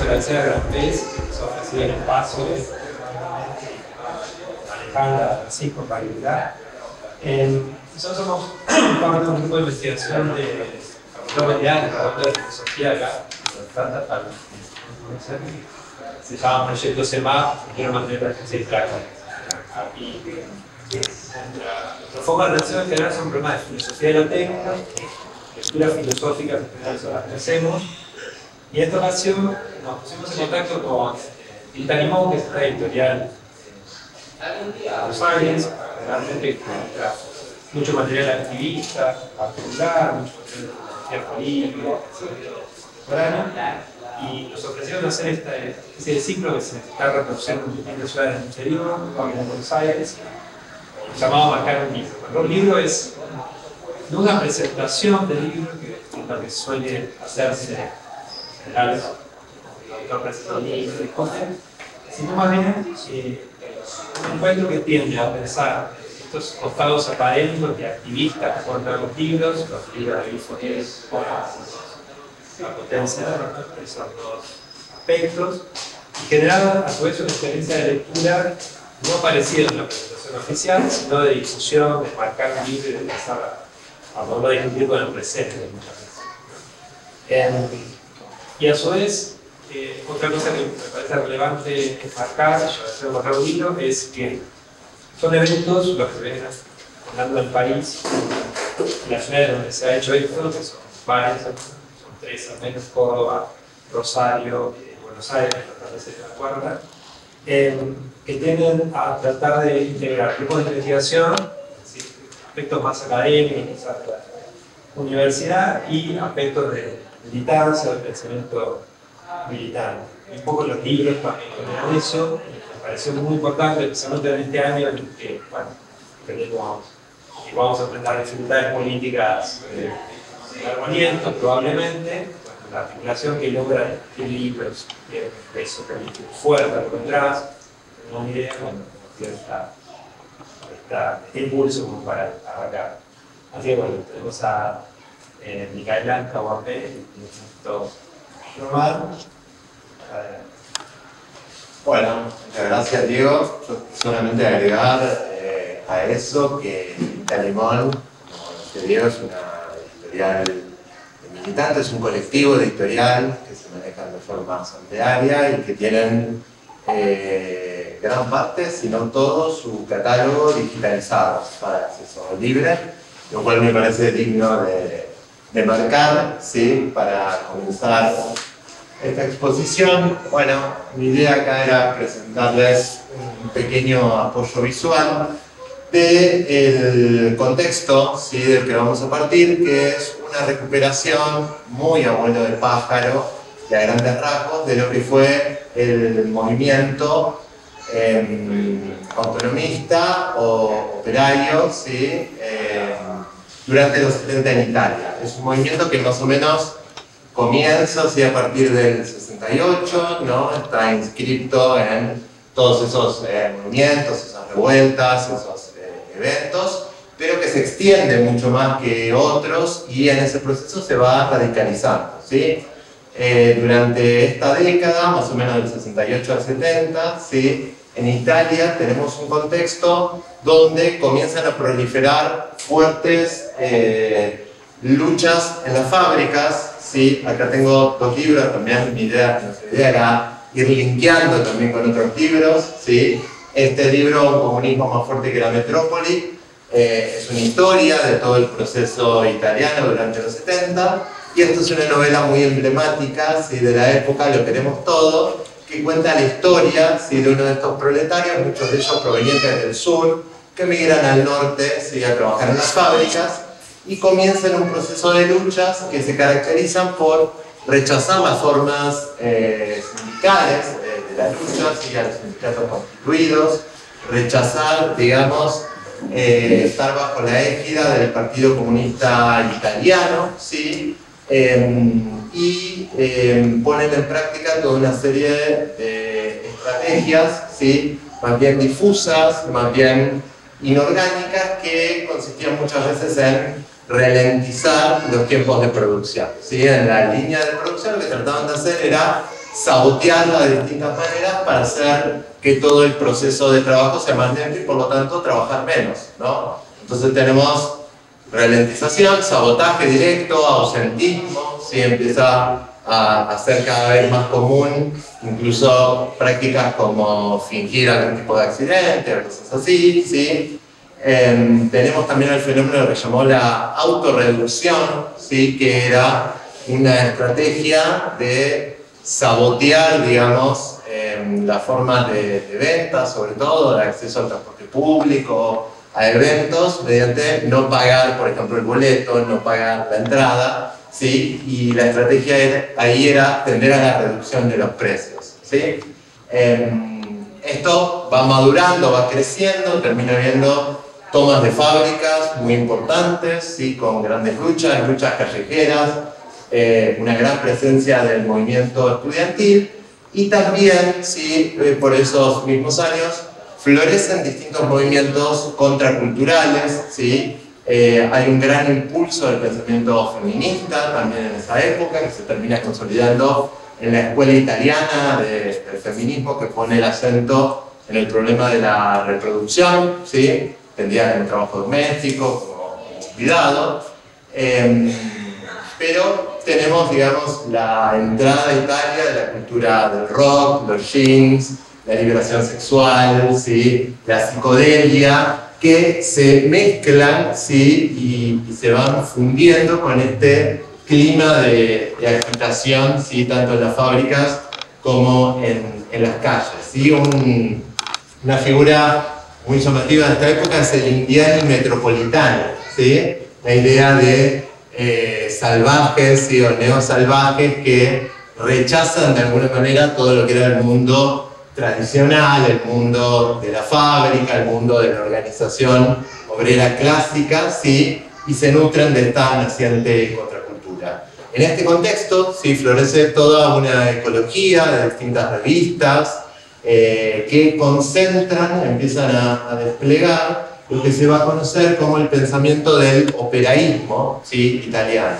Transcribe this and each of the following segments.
la tercera gran vez que nos ha ofrecido el espacio de Alejandra, Francisco, para ayudar. Nosotros somos parte de un grupo de investigación de filosofía acá, se llama Proyecto CEMAP, que quiero mantener la agencia de práctica. Y nuestro foco de atención en general son problemas de filosofía de la técnica, lectura filosófica en general son las que hacemos. Y en esta ocasión nos pusimos en contacto con Italimón, que es una editorial de Buenos Aires, realmente encuentra mucho material activista, particular, mucho material político, contemporáneo, y nos ofrecieron hacer esta especie de ciclo que se está reproduciendo en distintas ciudades del interior, como en Buenos Aires, llamado Marcar un libro. Marcar un libro es no una presentación del libro, que es lo que suele hacerse en general, el autor presenta un libro, sino más bien un encuentro que tiende a pensar estos costados académicos y activistas que aportan los libros de difusión, la potencia de esos dos aspectos, y generar a su vez una experiencia de lectura no parecida en la presentación oficial, sino de difusión, de marcar un libro y de empezar a poderlo discutir con el presente muchas veces. Y a su vez, otra cosa que me parece relevante marcar un libro es que son eventos, los que ven hablando del país, las ciudades donde se ha hecho esto, que son varias, son tres al menos: Córdoba, Rosario, Buenos Aires, tratar de ser la cuarta, que tienden a tratar de integrar grupos de investigación, aspectos más académicos, quizás de la universidad, y aspectos de militancia, de pensamiento militante. Un poco los libros también con eso. Me pareció muy importante, especialmente en este año en el que, bueno, vamos a enfrentar dificultades políticas de armoniento, probablemente. La articulación que logra el libro tiene un peso político fuerte por detrás, una idea, este impulso como para arrancar. Así que bueno, tenemos a Micaela Caguapé, y esto normal. Bueno, muchas gracias, Diego. Yo solamente agregar a eso que Italimón, como dice Diego, es una editorial de militantes, es un colectivo de editorial que se manejan de forma asamblearia y que tienen gran parte, si no todo, su catálogo digitalizado para acceso libre, lo cual me parece digno de marcar, ¿sí? Para comenzar esta exposición. Bueno, mi idea acá era presentarles un pequeño apoyo visual del contexto, ¿sí? Del que vamos a partir, que es una recuperación muy a vuelo de pájaro, y a grandes rasgos, de lo que fue el movimiento autonomista o operario, ¿sí? Durante los 70 en Italia. Es un movimiento que más o menos comienza, ¿sí? A partir del 68, ¿no? Está inscrito en todos esos movimientos, esas revueltas, esos eventos, pero que se extiende mucho más que otros, y en ese proceso se va radicalizando, ¿sí? Durante esta década, más o menos del 68 al 70, ¿sí? En Italia tenemos un contexto donde comienzan a proliferar fuertes luchas en las fábricas, ¿sí? Acá tengo dos libros, también nuestra idea era ir linkeando también con otros libros, ¿sí? Este libro, Un comunismo más fuerte que la metrópoli, es una historia de todo el proceso italiano durante los 70, y esto es una novela muy emblemática, ¿sí? De la época, Lo queremos todo, que cuenta la historia, ¿sí? De uno de estos proletarios, muchos de ellos provenientes del sur, que migran al norte, ¿sí? A trabajar en las fábricas, y comienzan un proceso de luchas que se caracterizan por rechazar las formas sindicales de la lucha, ¿sí? A los sindicatos constituidos, rechazar, digamos, estar bajo la égida del Partido Comunista Italiano, ¿sí? Y ponen en práctica toda una serie de estrategias, ¿sí? Más bien difusas, más bien inorgánicas, que consistían muchas veces en ralentizar los tiempos de producción, ¿sí? En la línea de producción lo que trataban de hacer era sabotearla de distintas maneras para hacer que todo el proceso de trabajo sea más lento y por lo tanto trabajar menos, ¿no? Entonces tenemos ralentización, sabotaje directo, ausentismo, ¿sí? Empieza a ser cada vez más común, incluso prácticas como fingir algún tipo de accidente o cosas así, ¿sí? Tenemos también el fenómeno que llamó la autorreducción, ¿sí? Que era una estrategia de sabotear, digamos, la forma de venta, sobre todo, el acceso al transporte público, a eventos, mediante no pagar, por ejemplo, el boleto, no pagar la entrada, ¿sí? Y la estrategia ahí era tender a la reducción de los precios, ¿sí? Esto va madurando, va creciendo, termina habiendo tomas de fábricas muy importantes, ¿sí? Con grandes luchas callejeras, una gran presencia del movimiento estudiantil y también, ¿sí? Por esos mismos años, florecen distintos movimientos contraculturales, ¿sí? Hay un gran impulso del pensamiento feminista también en esa época, que se termina consolidando en la escuela italiana del feminismo, que pone el acento en el problema de la reproducción, ¿sí? Entendida en el trabajo doméstico, como cuidado. Pero tenemos, digamos, la entrada de Italia de la cultura del rock, los jeans, la liberación sexual, ¿sí? La psicodelia, que se mezclan, ¿sí? y se van fundiendo con este clima de agitación, ¿sí? Tanto en las fábricas como en las calles, ¿sí? Una figura muy llamativa de esta época es el indiano metropolitano, ¿sí? La idea de salvajes, ¿sí? O neosalvajes que rechazan de alguna manera todo lo que era el mundo tradicional, el mundo de la fábrica, el mundo de la organización obrera clásica, ¿sí? Y se nutren de esta naciente contracultura. En este contexto, ¿sí? Florece toda una ecología de distintas revistas que concentran, empiezan a desplegar lo que se va a conocer como el pensamiento del operaísmo, ¿sí? Italiano.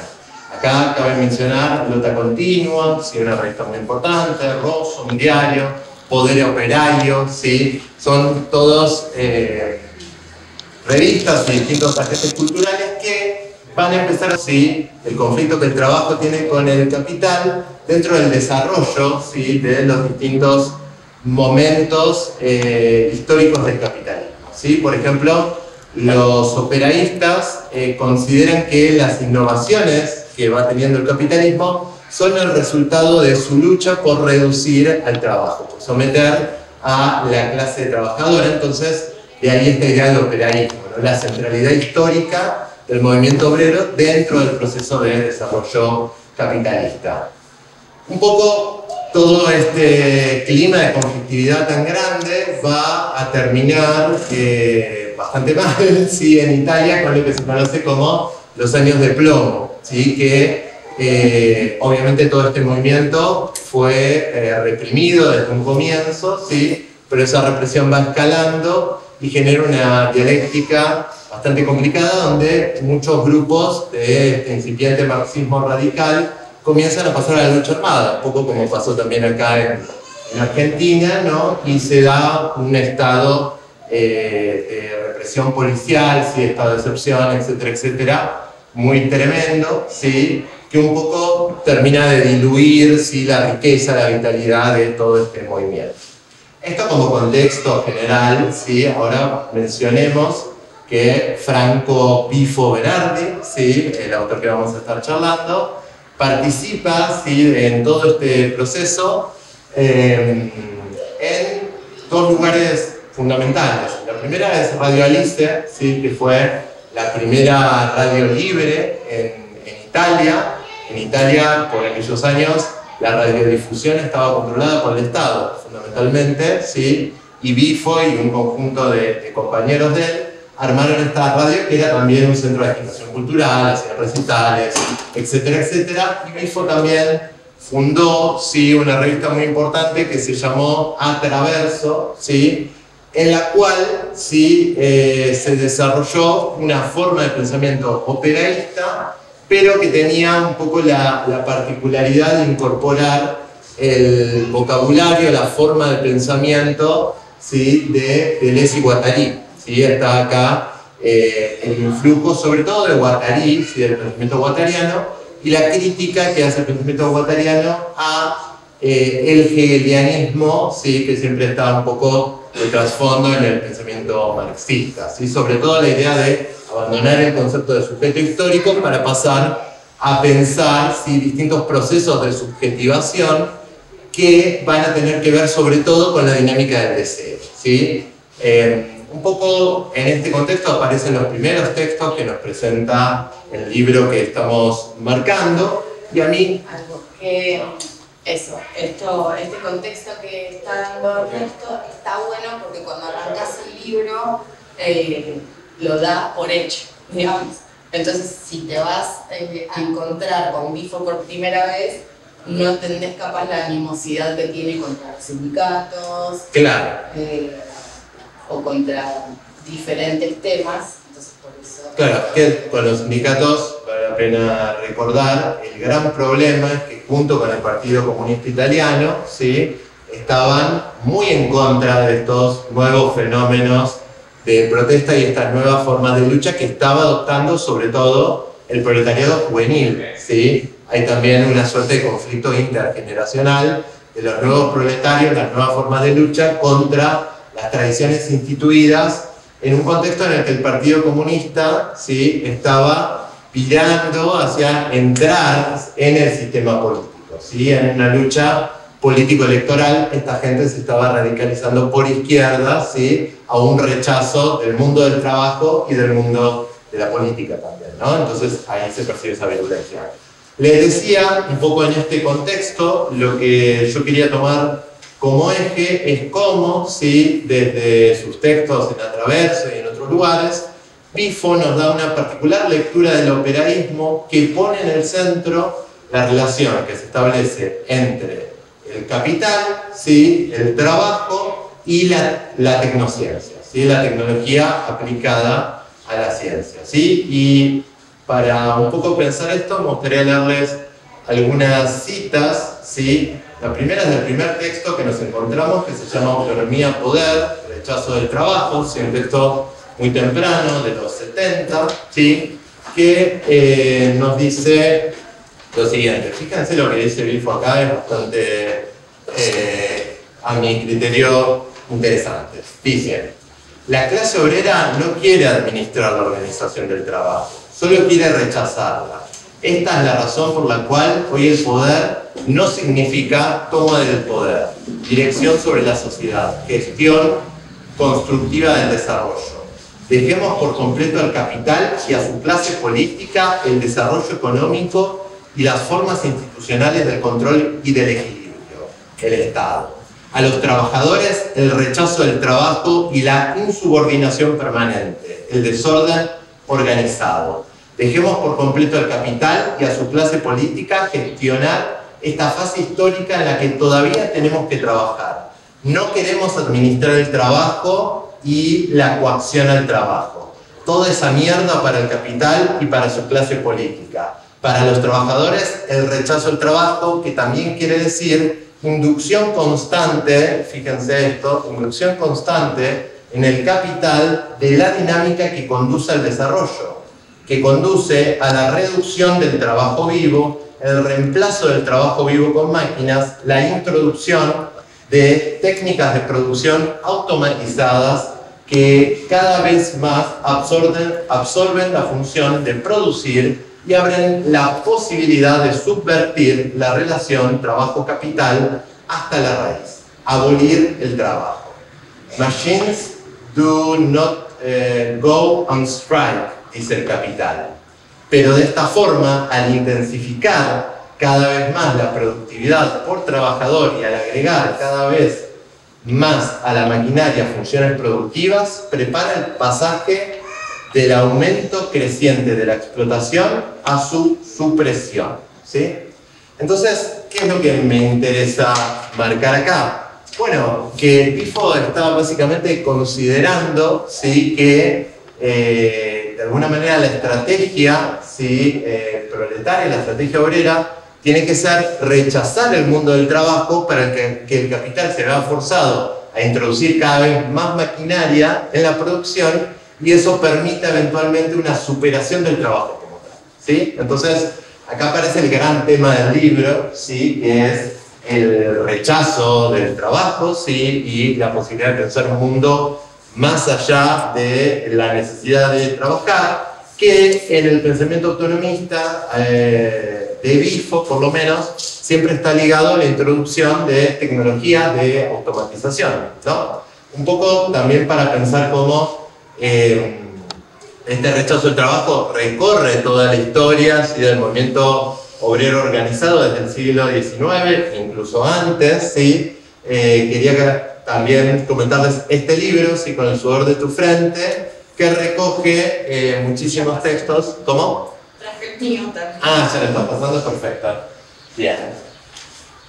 Acá cabe mencionar Lotta Continua, ¿sí? Una revista muy importante, Rosso, un diario, Poder Operario, ¿sí? Son todos revistas de distintos agentes culturales que van a empezar, ¿sí? El conflicto que el trabajo tiene con el capital dentro del desarrollo, ¿sí? De los distintos momentos históricos del capitalismo, ¿sí? Por ejemplo, los operaístas consideran que las innovaciones que va teniendo el capitalismo son el resultado de su lucha por reducir al trabajo, por someter a la clase trabajadora. Entonces, de ahí esta idea del operaísmo, ¿no? La centralidad histórica del movimiento obrero dentro del proceso de desarrollo capitalista. Un poco todo este clima de conflictividad tan grande va a terminar bastante mal, ¿sí? En Italia, con lo que se conoce como los años de plomo, ¿sí? Que obviamente todo este movimiento fue reprimido desde un comienzo, ¿sí? Pero esa represión va escalando y genera una dialéctica bastante complicada donde muchos grupos de este incipiente marxismo radical comienzan a pasar a la lucha armada, un poco como pasó también acá en Argentina, ¿no? Y se da un estado de represión policial, ¿sí? Estado de excepción, etcétera, etcétera, muy tremendo, ¿sí? Que un poco termina de diluir, ¿sí? La riqueza, la vitalidad de todo este movimiento. Esto como contexto general, ¿sí? Ahora mencionemos que Franco Pifo Berardi, ¿sí? El autor que vamos a estar charlando, participa, ¿sí? En todo este proceso en dos lugares fundamentales. La primera es Radio Alice, ¿sí? Que fue la primera radio libre en Italia. En Italia, por aquellos años, la radiodifusión estaba controlada por el Estado, fundamentalmente, ¿sí? Y Bifo y un conjunto de compañeros de él armaron esta radio, que era también un centro de agitación cultural, hacían recitales, etcétera, etcétera. Y Bifo también fundó, ¿sí? Una revista muy importante que se llamó Atraverso, ¿sí? En la cual, ¿sí? Se desarrolló una forma de pensamiento operaísta, pero que tenía un poco la particularidad de incorporar el vocabulario, la forma de pensamiento, ¿sí?, de Deleuze y Guattari. ¿Sí? Está acá el influjo, sobre todo de Guattari, ¿sí?, del pensamiento guattariano, y la crítica que hace el pensamiento guattariano a el hegelianismo, ¿sí?, que siempre está un poco de trasfondo en el pensamiento marxista, ¿sí?, sobre todo la idea de abandonar el concepto de sujeto histórico para pasar a pensar, ¿sí?, distintos procesos de subjetivación que van a tener que ver sobre todo con la dinámica del deseo, ¿sí? Un poco en este contexto aparecen los primeros textos que nos presenta el libro que estamos marcando, y a mí... Algo que... este contexto que está dando Ernesto está bueno porque cuando arrancas el libro lo da por hecho, digamos. Entonces, si te vas a encontrar con Bifo por primera vez, no entendés capaz la animosidad que tiene contra los sindicatos, claro, o contra diferentes temas. Entonces, por eso... Claro, que con los sindicatos, vale la pena recordar, el gran problema es que junto con el Partido Comunista Italiano, ¿sí?, estaban muy en contra de estos nuevos fenómenos de protesta y estas nuevas formas de lucha que estaba adoptando sobre todo el proletariado juvenil, ¿sí? Hay también una suerte de conflicto intergeneracional de los nuevos proletarios, las nuevas formas de lucha contra las tradiciones instituidas en un contexto en el que el Partido Comunista, ¿sí?, estaba pirando hacia entrar en el sistema político, ¿sí?, en una lucha político-electoral. Esta gente se estaba radicalizando por izquierda, ¿sí?, a un rechazo del mundo del trabajo y del mundo de la política también, ¿no? Entonces ahí se percibe esa violencia. Les decía, un poco en este contexto, lo que yo quería tomar como eje es cómo, ¿sí?, desde sus textos en Atraverso y en otros lugares, Bifo nos da una particular lectura del operaísmo que pone en el centro la relación que se establece entre el capital, ¿sí?, el trabajo y la tecnociencia, ¿sí?, la tecnología aplicada a la ciencia, ¿sí? Y para un poco pensar esto, me gustaría leerles algunas citas, ¿sí? La primera es del primer texto que nos encontramos, que se llama Autonomía, Poder, Rechazo del Trabajo, ¿sí?, un texto muy temprano, de los 70, ¿sí?, que nos dice lo siguiente. Fíjense lo que dice Bifo acá, es bastante, a mi criterio, interesante. Dice: la clase obrera no quiere administrar la organización del trabajo, solo quiere rechazarla. Esta es la razón por la cual hoy el poder no significa toma del poder, dirección sobre la sociedad, gestión constructiva del desarrollo. Dejemos por completo al capital y a su clase política el desarrollo económico y las formas institucionales del control y del equilibrio, el Estado. A los trabajadores el rechazo del trabajo y la insubordinación permanente, el desorden organizado. Dejemos por completo al capital y a su clase política gestionar esta fase histórica en la que todavía tenemos que trabajar. No queremos administrar el trabajo y la coacción al trabajo. Toda esa mierda para el capital y para su clase política. Para los trabajadores, el rechazo al trabajo, que también quiere decir inducción constante, fíjense esto, inducción constante en el capital de la dinámica que conduce al desarrollo, que conduce a la reducción del trabajo vivo, el reemplazo del trabajo vivo con máquinas, la introducción de técnicas de producción automatizadas que cada vez más absorben la función de producir y abren la posibilidad de subvertir la relación trabajo-capital hasta la raíz, abolir el trabajo. Machines do not go on strike, dice el capital. Pero de esta forma, al intensificar cada vez más la productividad por trabajador y al agregar cada vez más a la maquinaria funciones productivas, prepara el pasaje del aumento creciente de la explotación a su supresión, ¿sí? Entonces, ¿qué es lo que me interesa marcar acá? Bueno, que Bifo está básicamente considerando, ¿sí?, que de alguna manera la estrategia, ¿sí?, proletaria, la estrategia obrera, tiene que ser rechazar el mundo del trabajo para que el capital se vea forzado a introducir cada vez más maquinaria en la producción y eso permite eventualmente una superación del trabajo como tal, ¿sí? Entonces, acá aparece el gran tema del libro, ¿sí? Que es el rechazo del trabajo, ¿sí? Y la posibilidad de pensar un mundo más allá de la necesidad de trabajar, que en el pensamiento autonomista de Bifo, por lo menos, siempre está ligado a la introducción de tecnologías de automatización, ¿no? Un poco también para pensar cómo este rechazo del trabajo recorre toda la historia, ¿sí? Del movimiento obrero organizado desde el siglo XIX, incluso antes, ¿sí? Quería también comentarles este libro, ¿sí? Con el sudor de tu frente, que recoge muchísimos textos. ¿Cómo? Traje el mío también. Ah, se lo está pasando, perfecto. Bien.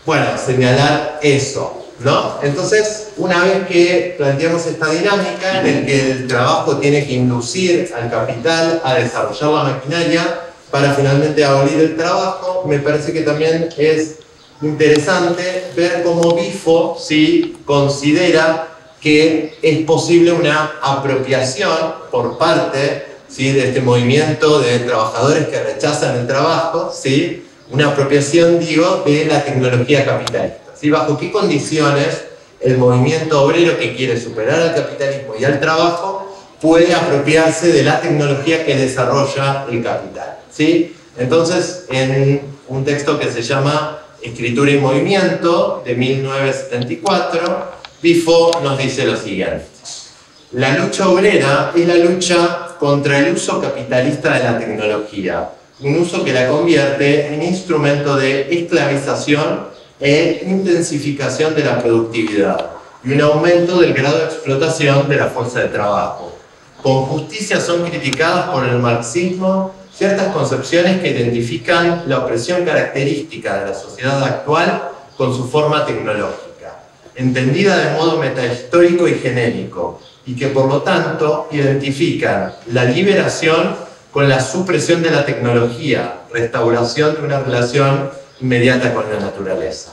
Bueno, señalar eso, ¿no? Entonces, una vez que planteamos esta dinámica en la que el trabajo tiene que inducir al capital a desarrollar la maquinaria para finalmente abolir el trabajo, me parece que también es interesante ver cómo Bifo, ¿sí? Considera que es posible una apropiación por parte, ¿sí? De este movimiento de trabajadores que rechazan el trabajo, ¿sí? Una apropiación, digo, de la tecnología capitalista, ¿sí? Bajo qué condiciones el movimiento obrero que quiere superar al capitalismo y al trabajo puede apropiarse de la tecnología que desarrolla el capital, ¿sí? Entonces, en un texto que se llama Escritura y Movimiento, de 1974, Bifo nos dice lo siguiente: la lucha obrera es la lucha contra el uso capitalista de la tecnología, un uso que la convierte en instrumento de esclavización e intensificación de la productividad y un aumento del grado de explotación de la fuerza de trabajo. Con justicia son criticadas por el marxismo ciertas concepciones que identifican la opresión característica de la sociedad actual con su forma tecnológica, entendida de modo metahistórico y genérico, y que por lo tanto identifican la liberación con la supresión de la tecnología, restauración de una relación inmediata con la naturaleza.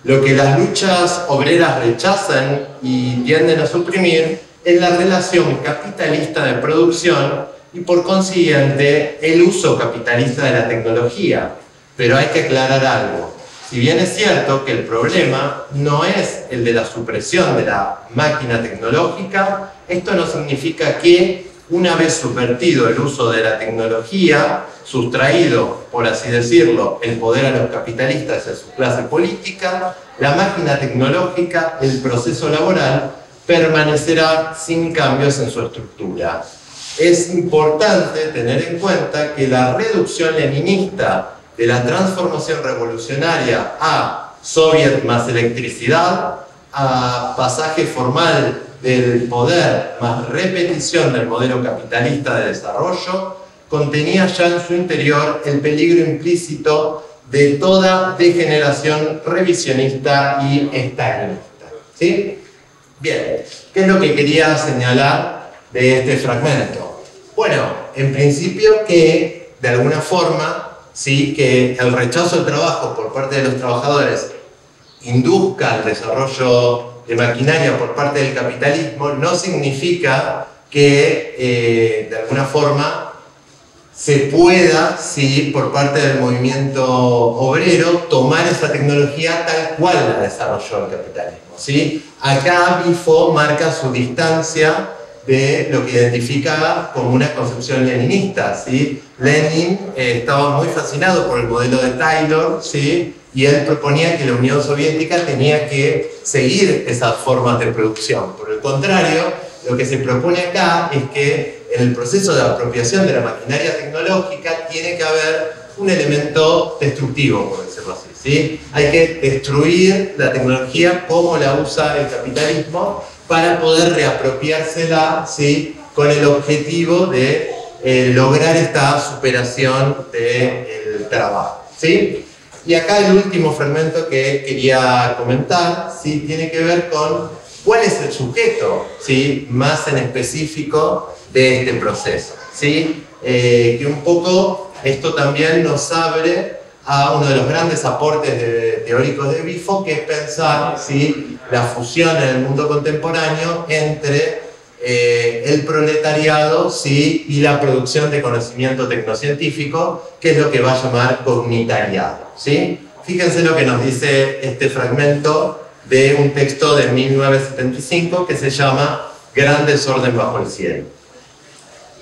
Lo que las luchas obreras rechazan y tienden a suprimir es la relación capitalista de producción y por consiguiente el uso capitalista de la tecnología. Pero hay que aclarar algo. Si bien es cierto que el problema no es el de la supresión de la máquina tecnológica, esto no significa que, una vez subvertido el uso de la tecnología, sustraído, por así decirlo, el poder a los capitalistas y a su clase política, la máquina tecnológica, el proceso laboral, permanecerá sin cambios en su estructura. Es importante tener en cuenta que la reducción leninista de la transformación revolucionaria a soviet más electricidad, a pasaje formal del poder más repetición del modelo capitalista de desarrollo, contenía ya en su interior el peligro implícito de toda degeneración revisionista y estalinista. ¿Sí? Bien, ¿qué es lo que quería señalar de este fragmento? Bueno, en principio que, de alguna forma, ¿sí? Que el rechazo al trabajo por parte de los trabajadores induzca el desarrollo de maquinaria por parte del capitalismo no significa que de alguna forma se pueda, ¿sí? Por parte del movimiento obrero, tomar esa tecnología tal cual la desarrolló el capitalismo, ¿sí? Acá Bifo marca su distancia de lo que identificaba como una concepción leninista, ¿sí? Lenin estaba muy fascinado por el modelo de Taylor, ¿sí? Y él proponía que la Unión Soviética tenía que seguir esas formas de producción. Por el contrario, lo que se propone acá es que en el proceso de apropiación de la maquinaria tecnológica tiene que haber un elemento destructivo, por decirlo así, ¿sí? Hay que destruir la tecnología como la usa el capitalismo para poder reapropiársela, ¿sí? Con el objetivo de lograr esta superación del trabajo, ¿sí? Y acá el último fragmento que quería comentar, ¿sí? Tiene que ver con cuál es el sujeto, ¿sí? Más en específico de este proceso, ¿sí? Que un poco esto también nos abre a uno de los grandes aportes teóricos de Bifo, que es pensar ¿sí? la fusión en el mundo contemporáneo entre el proletariado ¿sí? y la producción de conocimiento tecnocientífico, que es lo que va a llamar comunitariado. ¿sí? Fíjense lo que nos dice este fragmento de un texto de 1975 que se llama Gran desorden bajo el cielo.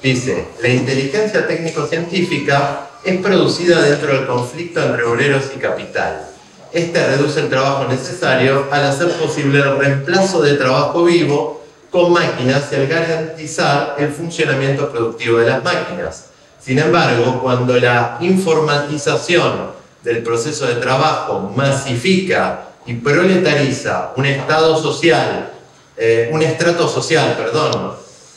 Dice, la inteligencia técnico-científica es producida dentro del conflicto entre obreros y capital. Este reduce el trabajo necesario al hacer posible el reemplazo de trabajo vivo con máquinas y al garantizar el funcionamiento productivo de las máquinas. Sin embargo, cuando la informatización del proceso de trabajo masifica y proletariza un estrato social,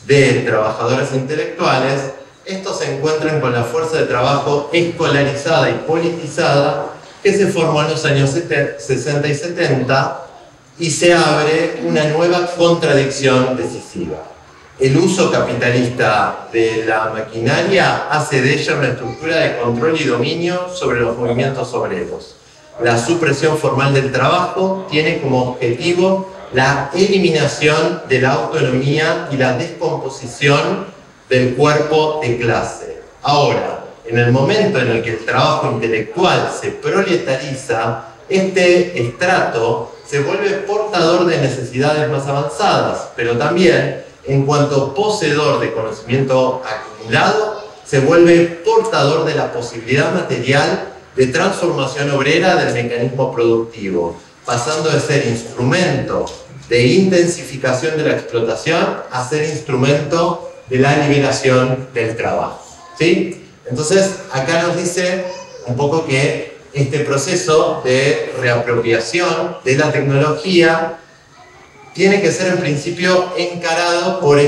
de trabajadores intelectuales, estos se encuentran con la fuerza de trabajo escolarizada y politizada que se formó en los años 60 y 70 y se abre una nueva contradicción decisiva. El uso capitalista de la maquinaria hace de ella una estructura de control y dominio sobre los movimientos obreros. La supresión formal del trabajo tiene como objetivo la eliminación de la autonomía y la descomposición del cuerpo de clase. Ahora, en el momento en el que el trabajo intelectual se proletariza, este estrato se vuelve portador de necesidades más avanzadas, pero también, en cuanto poseedor de conocimiento acumulado, se vuelve portador de la posibilidad material de transformación obrera del mecanismo productivo, pasando de ser instrumento de intensificación de la explotación a ser instrumento de la liberación del trabajo. ¿Sí? Entonces, acá nos dice un poco que este proceso de reapropiación de la tecnología tiene que ser en principio encarado por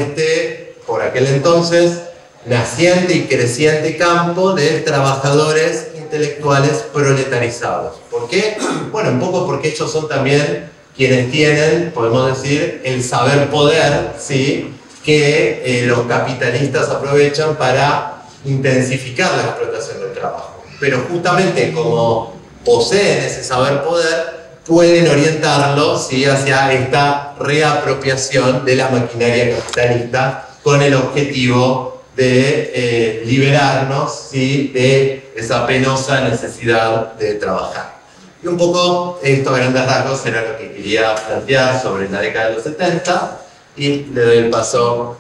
aquel entonces naciente y creciente campo de trabajadores intelectuales proletarizados. ¿Por qué? Bueno, un poco porque ellos son también quienes tienen, podemos decir, el saber poder, ¿sí? que los capitalistas aprovechan para intensificar la explotación del trabajo. Pero justamente como poseen ese saber poder, pueden orientarlo ¿sí? hacia esta reapropiación de la maquinaria capitalista con el objetivo de liberarnos ¿sí? de esa penosa necesidad de trabajar. Y un poco esto a grandes rasgos era lo que quería plantear sobre la década de los 70 y le doy el paso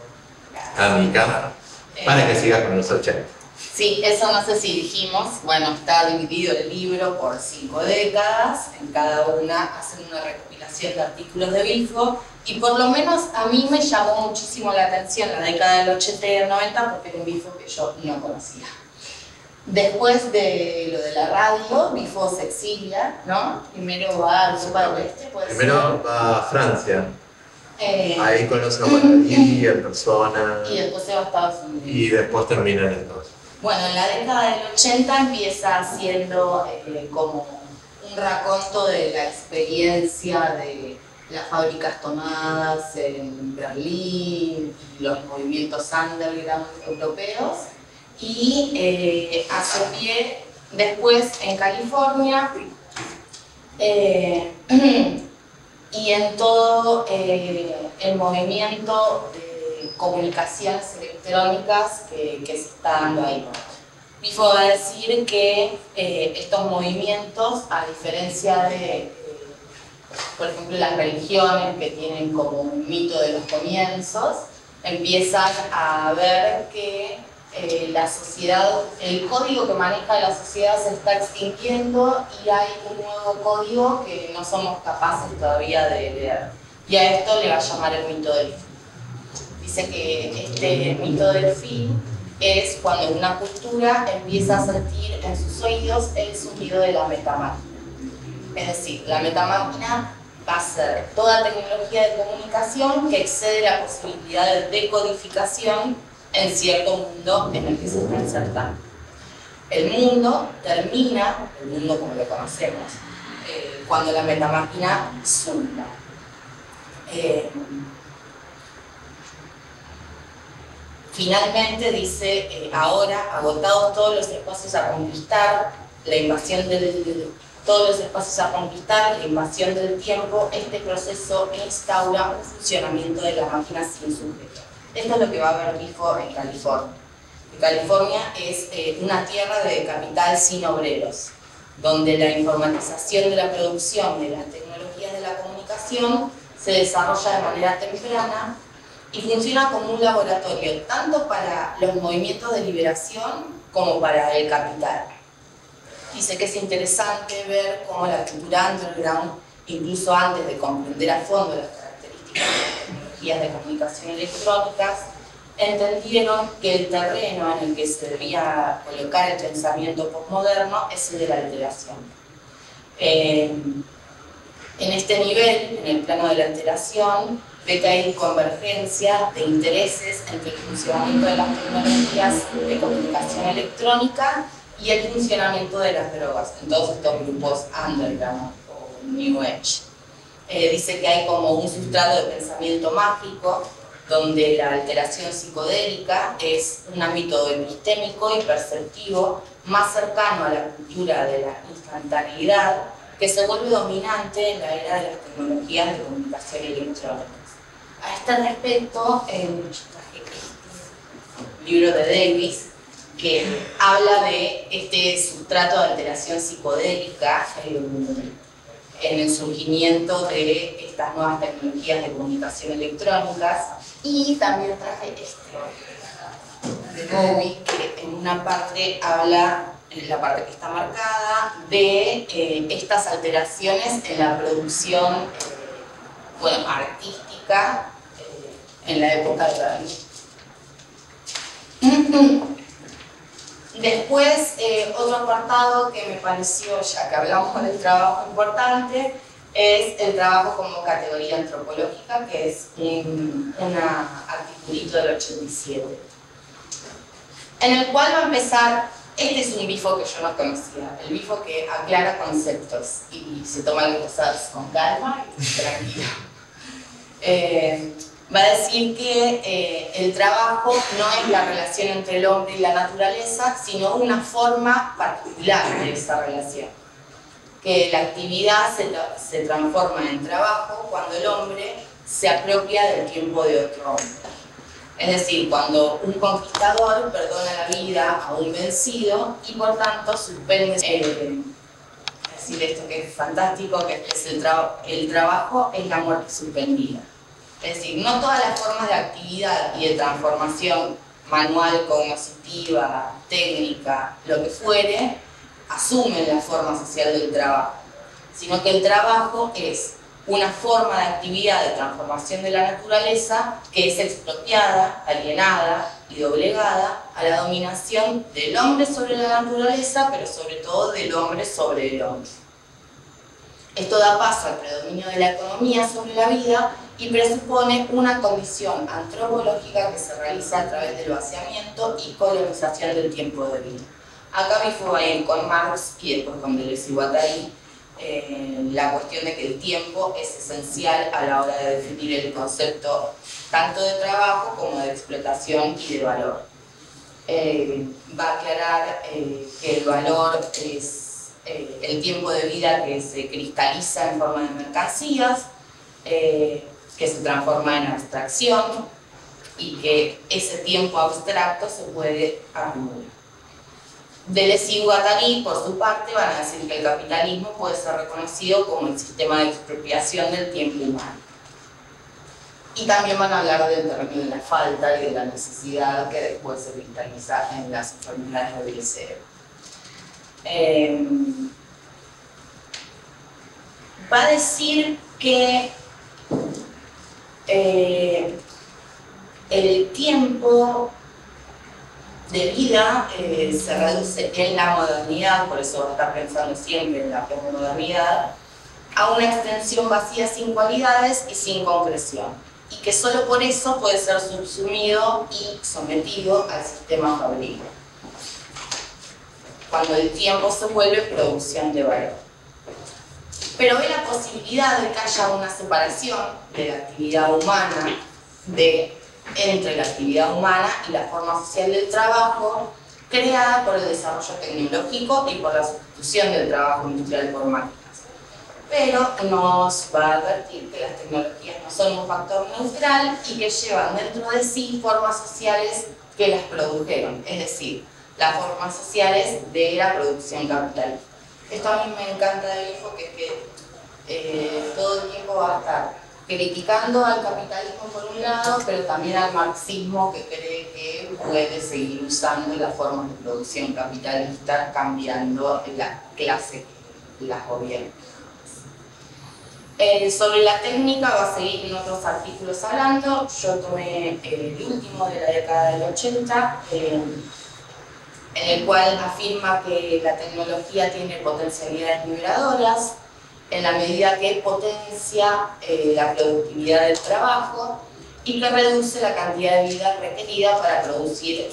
a Mica para que siga con los 80. Sí, eso no sé si dijimos, bueno, está dividido el libro por 5 décadas, en cada una hacen una recopilación de artículos de Bifo, y por lo menos a mí me llamó muchísimo la atención la década del 80 y del 90 porque era un Bifo que yo no conocía. Después de lo de la radio, Bifo se exilia, ¿no? Primero va a Europa del Este, puede ser. Primero va a Francia. Ahí conoce a Guadalí en persona. Y después se va a Estados Unidos. Y después termina en entonces. Bueno, en la década del 80 empieza haciendo como un raconto de la experiencia de las fábricas tomadas en Berlín, los movimientos underground europeos, y hace pie después en California y en todo el movimiento de comunicaciones electrónicas que se está dando ahí. Bifo va a decir que estos movimientos, a diferencia de, por ejemplo, las religiones que tienen como un mito de los comienzos, empiezan a ver que la sociedad, el código que maneja la sociedad se está extinguiendo y hay un nuevo código que no somos capaces todavía de leer. Y a esto le va a llamar el mito del fin. Dice que este mito del fin es cuando una cultura empieza a sentir en sus oídos el sonido de la metamáquina. Es decir, la metamáquina va a ser toda tecnología de comunicación que excede la posibilidad de decodificación en cierto mundo en el que se está insertando. El mundo termina, el mundo como lo conocemos, cuando la metamáquina zumba. Finalmente dice, ahora, agotados todos los espacios a conquistar, la invasión de todos los espacios a conquistar, la invasión del tiempo, este proceso instaura un funcionamiento de la máquina sin sujeto. Esto es lo que va a ver Bifo en California. California es una tierra de capital sin obreros, donde la informatización de la producción de las tecnologías de la comunicación se desarrolla de manera temprana y funciona como un laboratorio tanto para los movimientos de liberación como para el capital. Dice que es interesante ver cómo la cultura underground, incluso antes de comprender a fondo las características de las tecnologías de comunicación electrónicas, entendieron que el terreno en el que se debía colocar el pensamiento postmoderno es el de la alteración. En este nivel, en el plano de la alteración, ve que hay convergencia de intereses entre el funcionamiento de las tecnologías de comunicación electrónica y el funcionamiento de las drogas, en todos estos grupos underground o New Age. Dice que hay como un sustrato de pensamiento mágico, donde la alteración psicodélica es un ámbito epistémico y perceptivo más cercano a la cultura de la instantaneidad, que se vuelve dominante en la era de las tecnologías de comunicación electrónicas. A este respecto, traje este libro de Davis, que habla de este sustrato de alteración psicodélica en el surgimiento de estas nuevas tecnologías de comunicación electrónicas, y también traje este de Bowie, que en una parte habla, en la parte que está marcada, de estas alteraciones en la producción artística en la época de David. Después, otro apartado que me pareció, ya que hablamos del trabajo importante, es el trabajo como categoría antropológica, que es un articulito del 87, en el cual va a empezar. Este es un Bifo que yo no conocía, el Bifo que aclara conceptos y se toma las cosas con calma y tranquilo. Va a decir que el trabajo no es la relación entre el hombre y la naturaleza, sino una forma particular de esa relación. Que la actividad se transforma en trabajo cuando el hombre se apropia del tiempo de otro hombre. Es decir, cuando un conquistador perdona la vida a un vencido y por tanto suspende, decir esto que es fantástico, que es el trabajo es la muerte suspendida. Es decir, no todas las formas de actividad y de transformación manual, cognitiva, técnica, lo que fuere, asumen la forma social del trabajo, sino que el trabajo es una forma de actividad de transformación de la naturaleza que es expropiada, alienada y doblegada a la dominación del hombre sobre la naturaleza, pero sobre todo del hombre sobre el hombre. Esto da paso al predominio de la economía sobre la vida y presupone una condición antropológica que se realiza a través del vaciamiento y colonización del tiempo de vida. Acá Bifo va a ir con Marx y después con Deleuze y Guattari, la cuestión de que el tiempo es esencial a la hora de definir el concepto tanto de trabajo como de explotación y de valor. Va a aclarar que el valor es el tiempo de vida que se cristaliza en forma de mercancías, que se transforma en abstracción y que ese tiempo abstracto se puede acumular. Deleuze y Guattari, por su parte, van a decir que el capitalismo puede ser reconocido como el sistema de expropiación del tiempo humano. Y también van a hablar del término de la falta y de la necesidad que después se cristaliza en las enfermedades del cerebro. Va a decir que el tiempo de vida se reduce en la modernidad, por eso va a estar pensando siempre en la posmodernidad, a una extensión vacía sin cualidades y sin concreción, y que solo por eso puede ser subsumido y sometido al sistema fabril, cuando el tiempo se vuelve producción de valor. Pero ve la posibilidad de que haya una separación de la actividad humana, entre la actividad humana y la forma social del trabajo, creada por el desarrollo tecnológico y por la sustitución del trabajo industrial por máquinas. Pero nos va a advertir que las tecnologías no son un factor neutral y que llevan dentro de sí formas sociales que las produjeron, es decir, las formas sociales de la producción capitalista. Esto a mí me encanta del IFO, que es que todo el tiempo va a estar criticando al capitalismo por un lado, pero también al marxismo, que cree que puede seguir usando las formas de producción capitalista cambiando la clase que las gobierna. Sobre la técnica va a seguir en otros artículos hablando. Yo tomé el último de la década del 80, en el cual afirma que la tecnología tiene potencialidades liberadoras en la medida que potencia la productividad del trabajo y que reduce la cantidad de vida requerida para producir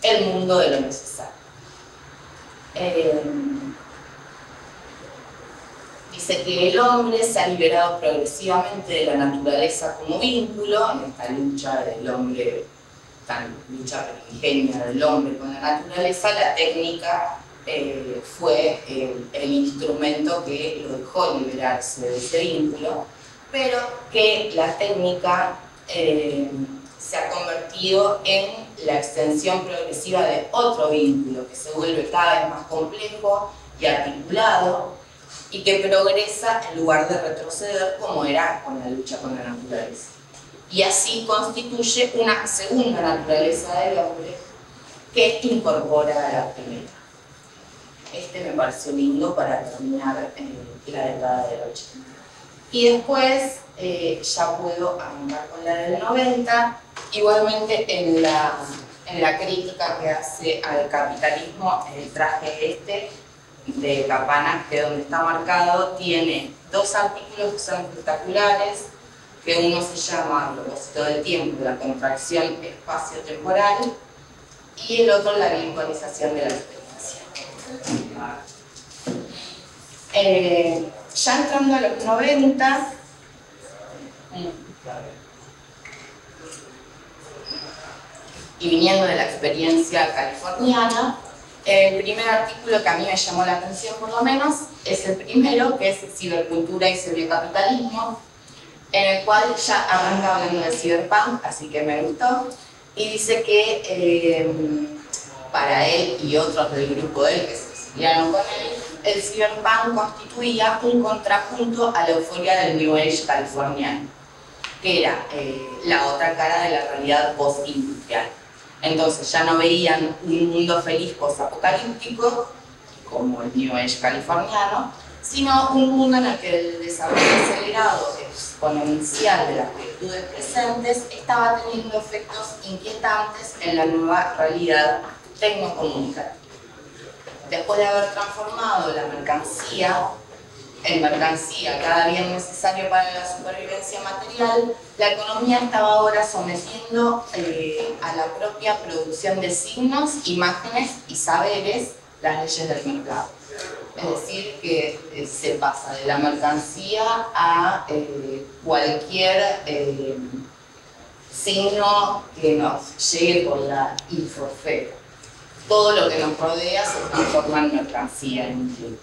el mundo de lo necesario. Dice que el hombre se ha liberado progresivamente de la naturaleza como vínculo, en esta lucha del hombre, esta lucha primigenia del hombre con la naturaleza. La técnica fue el instrumento que lo dejó liberarse de ese vínculo, pero que la técnica se ha convertido en la extensión progresiva de otro vínculo que se vuelve cada vez más complejo y articulado, y que progresa en lugar de retroceder como era con la lucha con la naturaleza. Y así constituye una segunda naturaleza del hombre que incorpora a la primera. Este me pareció lindo para terminar la década del 80. Y después ya puedo arrancar con la del 90. Igualmente en la crítica que hace al capitalismo, el traje este de Capana, que donde está marcado, tiene dos artículos que son espectaculares, que uno se llama A propósito del tiempo, la contracción espacio-temporal, y el otro la virtualización de la experiencia. Ya entrando a los 90, y viniendo de la experiencia californiana, el primer artículo que a mí me llamó la atención, por lo menos, es el primero, que es Cibercultura y Cibercapitalismo, en el cual ya arranca hablando de cyberpunk, así que me gustó, y dice que para él y otros del grupo de él que se exiliaron con él, el cyberpunk constituía un contrapunto a la euforia del New Age californiano, que era la otra cara de la realidad post-industrial. Entonces ya no veían un mundo feliz post-apocalíptico, como el New Age californiano, sino un mundo en el que el desarrollo acelerado exponencial de las virtudes presentes estaba teniendo efectos inquietantes en la nueva realidad tecnocomunicativa. Después de haber transformado la mercancía en mercancía cada bien necesario para la supervivencia material, la economía estaba ahora sometiendo a la propia producción de signos, imágenes y saberes las leyes del mercado. Es decir, que se pasa de la mercancía a cualquier signo que nos llegue por la infosfera. Todo lo que nos rodea se transforma en mercancía, en un punto.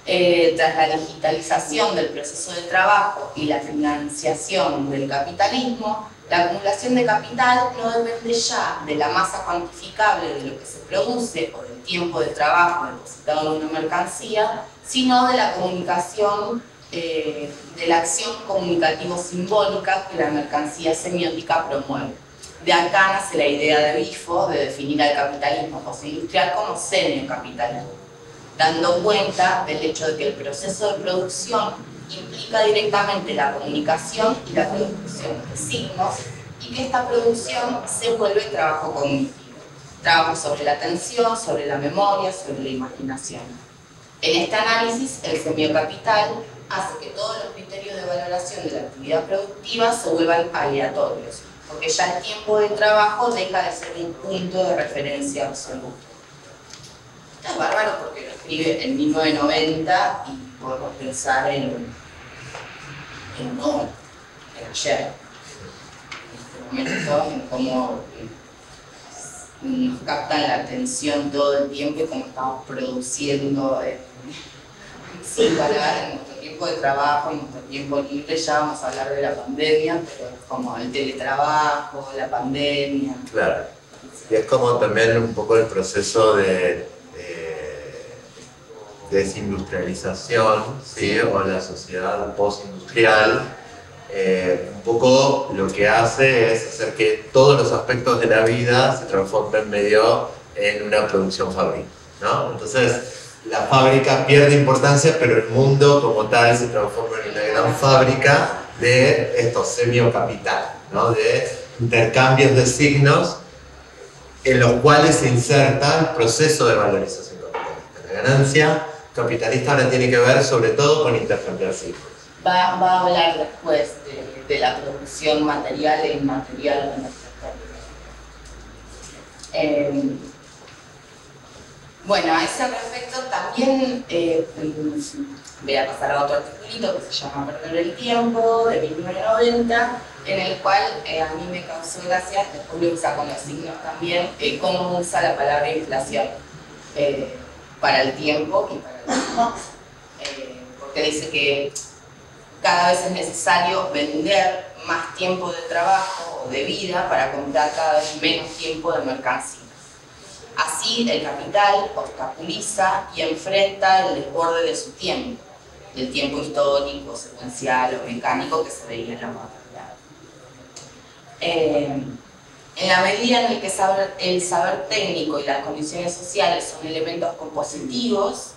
Tras la digitalización del proceso de trabajo y la financiación del capitalismo, la acumulación de capital no depende ya de la masa cuantificable de lo que se produce o del tiempo de trabajo depositado en una mercancía, sino de la comunicación, de la acción comunicativo-simbólica que la mercancía semiótica promueve. De acá nace la idea de Bifo de definir al capitalismo postindustrial como semiocapitalismo, dando cuenta del hecho de que el proceso de producción implica directamente la comunicación y la producción de signos, y que esta producción se vuelve trabajo cognitivo, trabajo sobre la atención, sobre la memoria, sobre la imaginación. En este análisis, el semiocapital hace que todos los criterios de valoración de la actividad productiva se vuelvan aleatorios, porque ya el tiempo de trabajo deja de ser un punto de referencia absoluto. Esto es bárbaro porque lo escribe en 1990 y podemos pensar en ayer, en este momento, en cómo nos captan la atención todo el tiempo y cómo estamos produciendo sin parar en nuestro tiempo de trabajo, en nuestro tiempo libre. Ya vamos a hablar de la pandemia, pero es como el teletrabajo, la pandemia. Claro. Y es como también un poco el proceso de desindustrialización, ¿sí? O la sociedad postindustrial. Un poco lo que hace es hacer que todos los aspectos de la vida se transformen medio en una producción fábrica, ¿no? Entonces, la fábrica pierde importancia, pero el mundo como tal se transforma en una gran fábrica de estos semiocapital, ¿no? De intercambios de signos en los cuales se inserta el proceso de valorización capitalista. La ganancia capitalista ahora tiene que ver sobre todo con intercambiar signos. Va a hablar después de la producción material e inmaterial de nuestra historia. Bueno, a ese respecto también voy a pasar a otro articulito que se llama Perder el Tiempo, de 1990, en el cual a mí me causó gracia, después lo usa con los signos también, cómo usa la palabra inflación para el tiempo y para el tiempo. Porque dice que cada vez es necesario vender más tiempo de trabajo o de vida para comprar cada vez menos tiempo de mercancías. Así, el capital obstaculiza y enfrenta el desborde de su tiempo, del tiempo histórico, secuencial o mecánico que se veía en la modernidad. En la medida en la que el saber técnico y las condiciones sociales son elementos compositivos,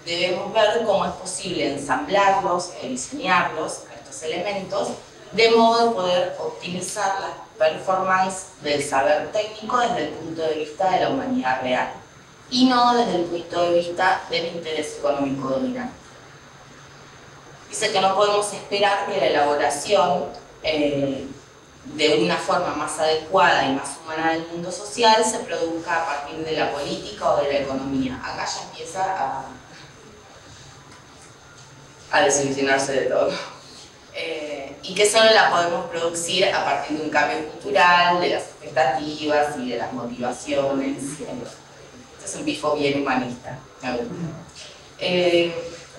debemos ver cómo es posible ensamblarlos e diseñarlos, estos elementos, de modo de poder optimizar la performance del saber técnico desde el punto de vista de la humanidad real y no desde el punto de vista del interés económico dominante. Dice que no podemos esperar que la elaboración de una forma más adecuada y más humana del mundo social se produzca a partir de la política o de la economía. Acá ya empieza a desilusionarse de todo. Y que solo la podemos producir a partir de un cambio cultural, de las expectativas y de las motivaciones. Este es un bifo bien humanista.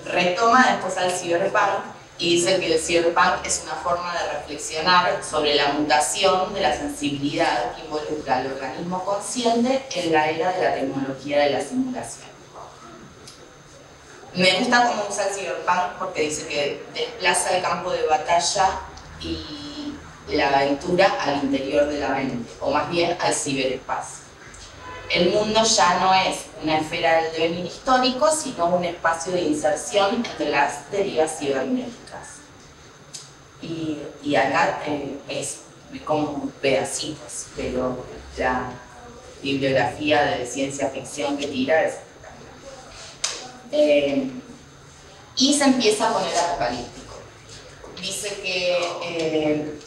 Retoma después al cyberpunk y dice que el cyberpunk es una forma de reflexionar sobre la mutación de la sensibilidad que involucra al organismo consciente en la era de la tecnología de la simulación. Me gusta cómo usa el cyberpunk porque dice que desplaza el campo de batalla y la aventura al interior de la mente, o más bien al ciberespacio. El mundo ya no es una esfera del devenir histórico, sino un espacio de inserción entre las derivas cibernéticas. Y acá es como pedacitos, pero la bibliografía de ciencia ficción que tira es y se empieza con el apocalíptico. Dice que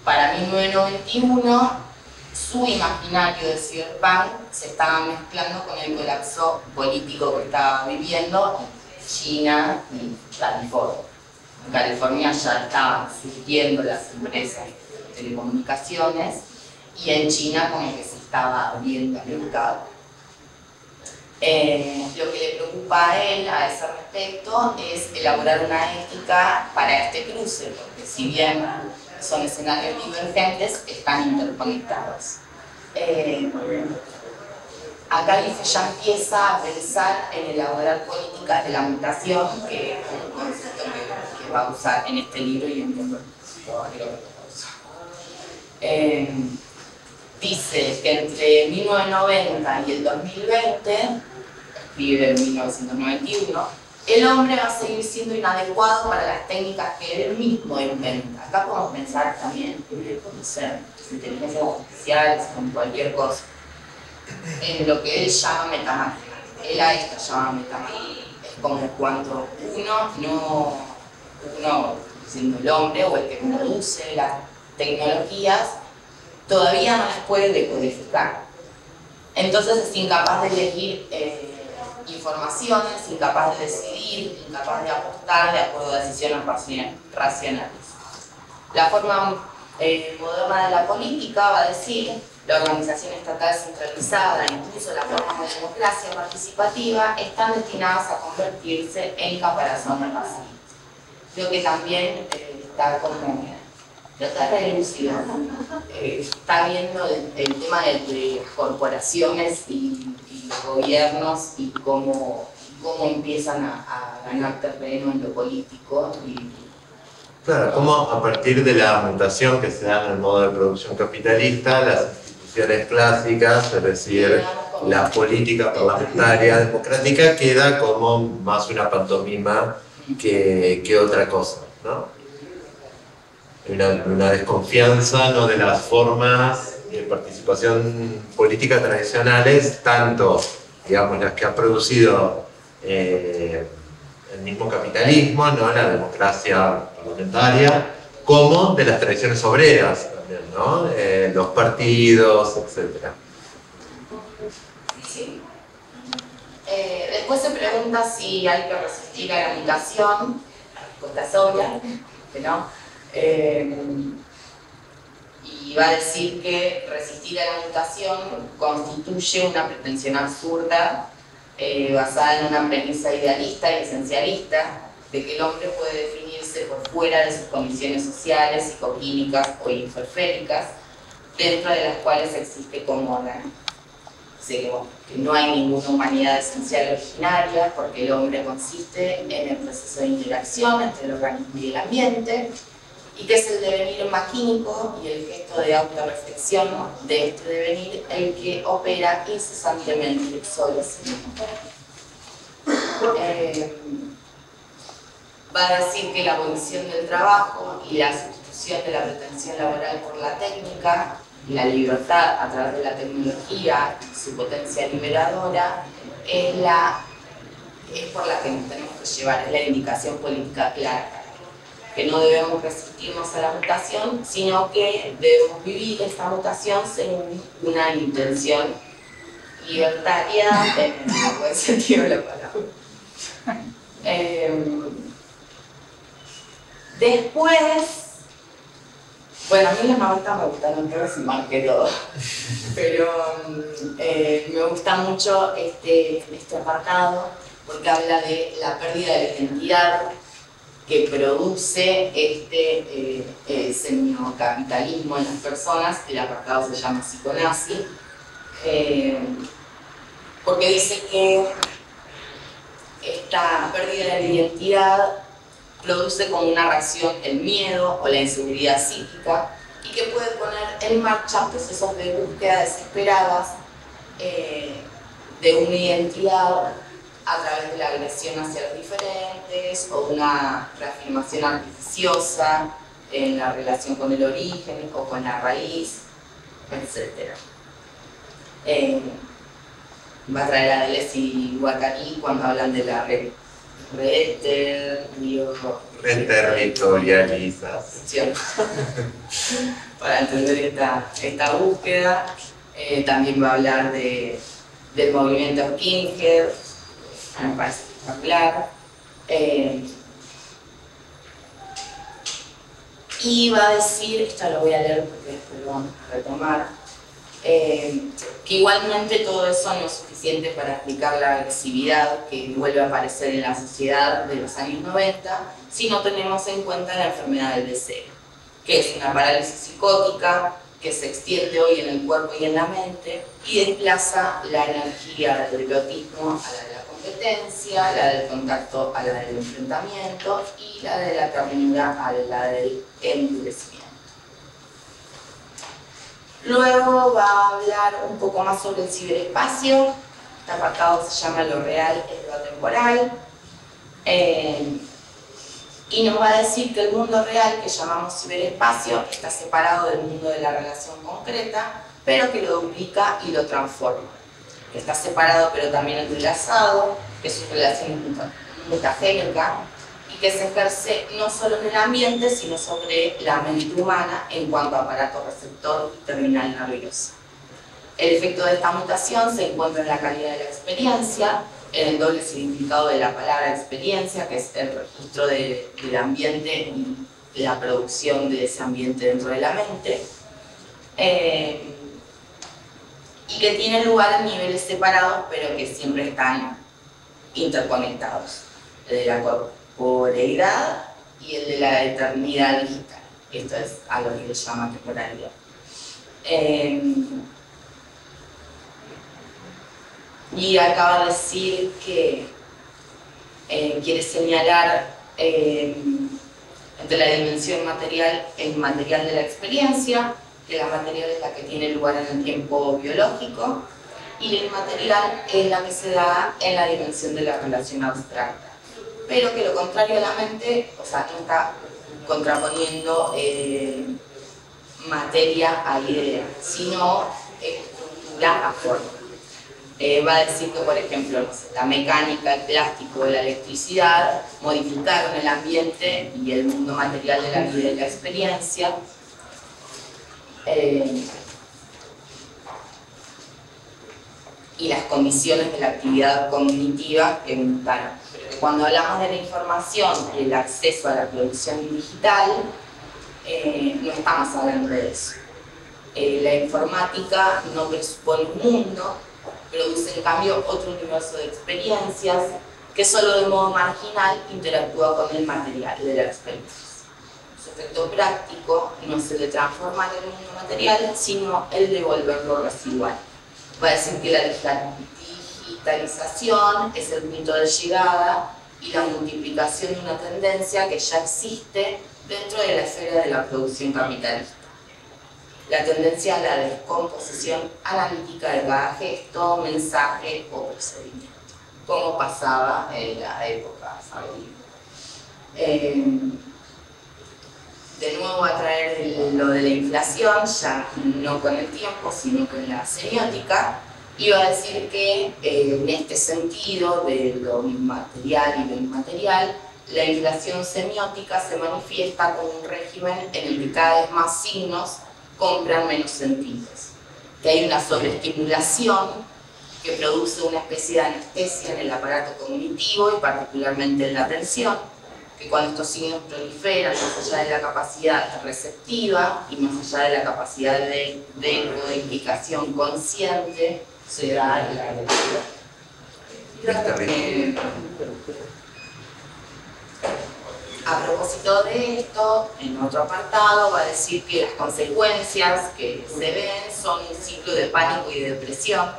para 1991 su imaginario de cyberpunk se estaba mezclando con el colapso político que estaba viviendo China y California. En California ya estaban surgiendo las empresas de telecomunicaciones y en China como que se estaba abriendo el mercado. Lo que le preocupa a él a ese respecto es elaborar una ética para este cruce, porque si bien son escenarios divergentes, están interconectados. Acá dice, ya empieza a pensar en elaborar políticas de la mutación, que es un concepto que va a usar en este libro y en otro. Dice que entre 1990 y el 2020, escribe en 1991, el hombre va a seguir siendo inadecuado para las técnicas que él mismo inventa. Acá podemos pensar también en conocer inteligencias artificiales, con cualquier cosa, en lo que él llama metamática. Él a esto llama metamática. Es como cuando uno, siendo el hombre o el que produce las tecnologías, todavía no las puede decodificar. Entonces es incapaz de elegir informaciones, incapaz de decidir, incapaz de apostar de acuerdo a decisiones racionales. La forma moderna de la política, va a decir, la organización estatal centralizada, incluso las formas de democracia participativa, están destinadas a convertirse en caparazón de vacío. Creo que también está como, no está reducido, está viendo el tema de corporaciones y gobiernos y cómo empiezan a ganar terreno en lo político. Claro, cómo a partir de la mutación que se da en el modo de producción capitalista, las instituciones clásicas, es decir, la política parlamentaria democrática, queda como más una pantomima que otra cosa, ¿no? Una desconfianza, ¿no?, de las formas de participación política tradicionales, tanto, digamos, las que ha producido el mismo capitalismo, ¿no?, la democracia parlamentaria, como de las tradiciones obreras también, ¿no?, los partidos, etc. Sí. Después se pregunta si hay que resistir a la mutación. La respuesta es obvia, que no. Y va a decir que resistir a la mutación constituye una pretensión absurda basada en una premisa idealista y esencialista de que el hombre puede definirse por fuera de sus condiciones sociales, psicoquímicas o infraféricas, dentro de las cuales existe como órgano. Que no hay ninguna humanidad esencial originaria, porque el hombre consiste en el proceso de interacción entre el organismo y el ambiente, y que es el devenir maquínico y el gesto de autorreflexión de este devenir el que opera incesantemente sobre sí mismo. Va a decir que la abolición del trabajo y la sustitución de la pretensión laboral por la técnica y la libertad a través de la tecnología y su potencia liberadora es por la que nos tenemos que llevar, es la indicación política clara, que no debemos resistirnos a la mutación, sino que debemos vivir esta mutación según una intención libertaria en el buen sentido de la palabra. Después, bueno, a mí las novelas me gustaron todas y marqué todo, pero me gusta mucho este apartado porque habla de la pérdida de la identidad que produce este semiocapitalismo en las personas. El apartado se llama psiconazi, porque dice que esta pérdida de la identidad produce como una reacción el miedo o la inseguridad psíquica y que puede poner en marcha procesos de búsqueda desesperadas de una identidad a través de la agresión hacia los diferentes o una reafirmación artificiosa en la relación con el origen o con la raíz, etc. Va a traer a Deleuze y Guattari cuando hablan de la reterritorialización para entender esta búsqueda. También va a hablar del movimiento skinhead, me parece espectacular. Y va a decir, esto lo voy a leer porque después lo vamos a retomar, que igualmente todo eso no es suficiente para explicar la agresividad que vuelve a aparecer en la sociedad de los años 90 si no tenemos en cuenta la enfermedad del deseo, que es una parálisis psicótica que se extiende hoy en el cuerpo y en la mente y desplaza la energía del erotismo a la de la competencia, la del contacto a la del enfrentamiento y la de la ternura a la del endurecimiento. Luego va a hablar un poco más sobre el ciberespacio. Este apartado se llama Lo real es lo atemporal. Y nos va a decir que el mundo real, que llamamos ciberespacio, está separado del mundo de la relación concreta, pero que lo duplica y lo transforma. Que está separado pero también entrelazado, que su relación es mutagénica y que se ejerce no solo en el ambiente, sino sobre la mente humana en cuanto a aparato receptor y terminal nervioso. El efecto de esta mutación se encuentra en la calidad de la experiencia, en el doble significado de la palabra experiencia, que es el registro del ambiente la producción de ese ambiente dentro de la mente, y que tienen lugar en niveles separados, pero que siempre están interconectados. El de la corporeidad y el de la eternidad digital. Esto es a lo que se llama temporalidad. Y acaba de decir que quiere señalar entre la dimensión material e inmaterial de la experiencia, que la material es la que tiene lugar en el tiempo biológico y la inmaterial es la que se da en la dimensión de la relación abstracta. Pero que lo contrario a la mente, o sea, no está contraponiendo materia a idea, sino estructura a forma. Va a decir que, por ejemplo, la mecánica, el plástico, la electricidad modificaron el ambiente y el mundo material de la vida y la experiencia. Y las condiciones de la actividad cognitiva que mutaron. Cuando hablamos de la información y el acceso a la producción digital, no estamos hablando de eso. La informática no presupone un mundo, produce en cambio otro universo de experiencias que solo de modo marginal interactúa con el material de la experiencia. Su efecto práctico no es el de transformar el mundo material, sino el de volverlo residual. Va a decir que la digitalización es el punto de llegada y la multiplicación de una tendencia que ya existe dentro de la esfera de la producción capitalista. La tendencia a la descomposición analítica de cada gesto, mensaje o procedimiento, como pasaba en la época saudí. De nuevo a traer lo de la inflación, ya no con el tiempo, sino con la semiótica, iba a decir que en este sentido de lo material y lo inmaterial, la inflación semiótica se manifiesta como un régimen en el que cada vez más signos compran menos sentidos, que hay una sobreestimulación que produce una especie de anestesia en el aparato cognitivo y particularmente en la atención, que cuando estos signos proliferan más allá de la capacidad receptiva y más allá de la capacidad de codificación consciente, se da la a propósito de esto, en otro apartado va a decir que las consecuencias que se ven son un ciclo de pánico y de depresión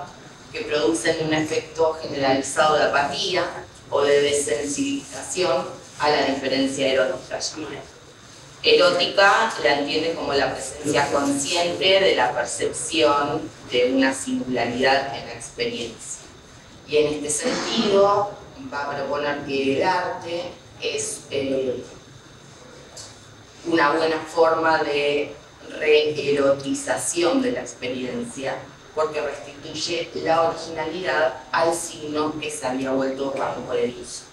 que producen un efecto generalizado de apatía o de desensibilización a la diferencia erótica. Erótica la entiende como la presencia consciente de la percepción de una singularidad en la experiencia. Y en este sentido va a proponer que el arte es una buena forma de reerotización de la experiencia, porque restituye la originalidad al signo que se había vuelto corporerizo,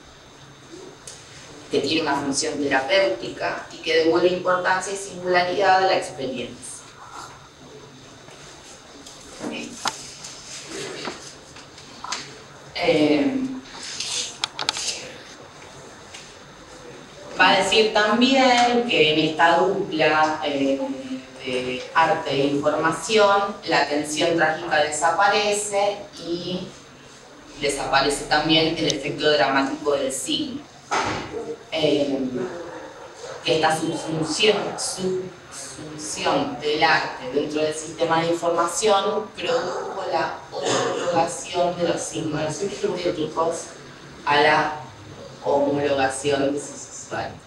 que tiene una función terapéutica y que devuelve importancia y singularidad a la experiencia. Va a decir también que en esta dupla de arte e información la tensión trágica desaparece y desaparece también el efecto dramático del signo. Que esta subsunción del arte dentro del sistema de información produjo la homologación de los signos sintéticos a la homologación de sus usuarios.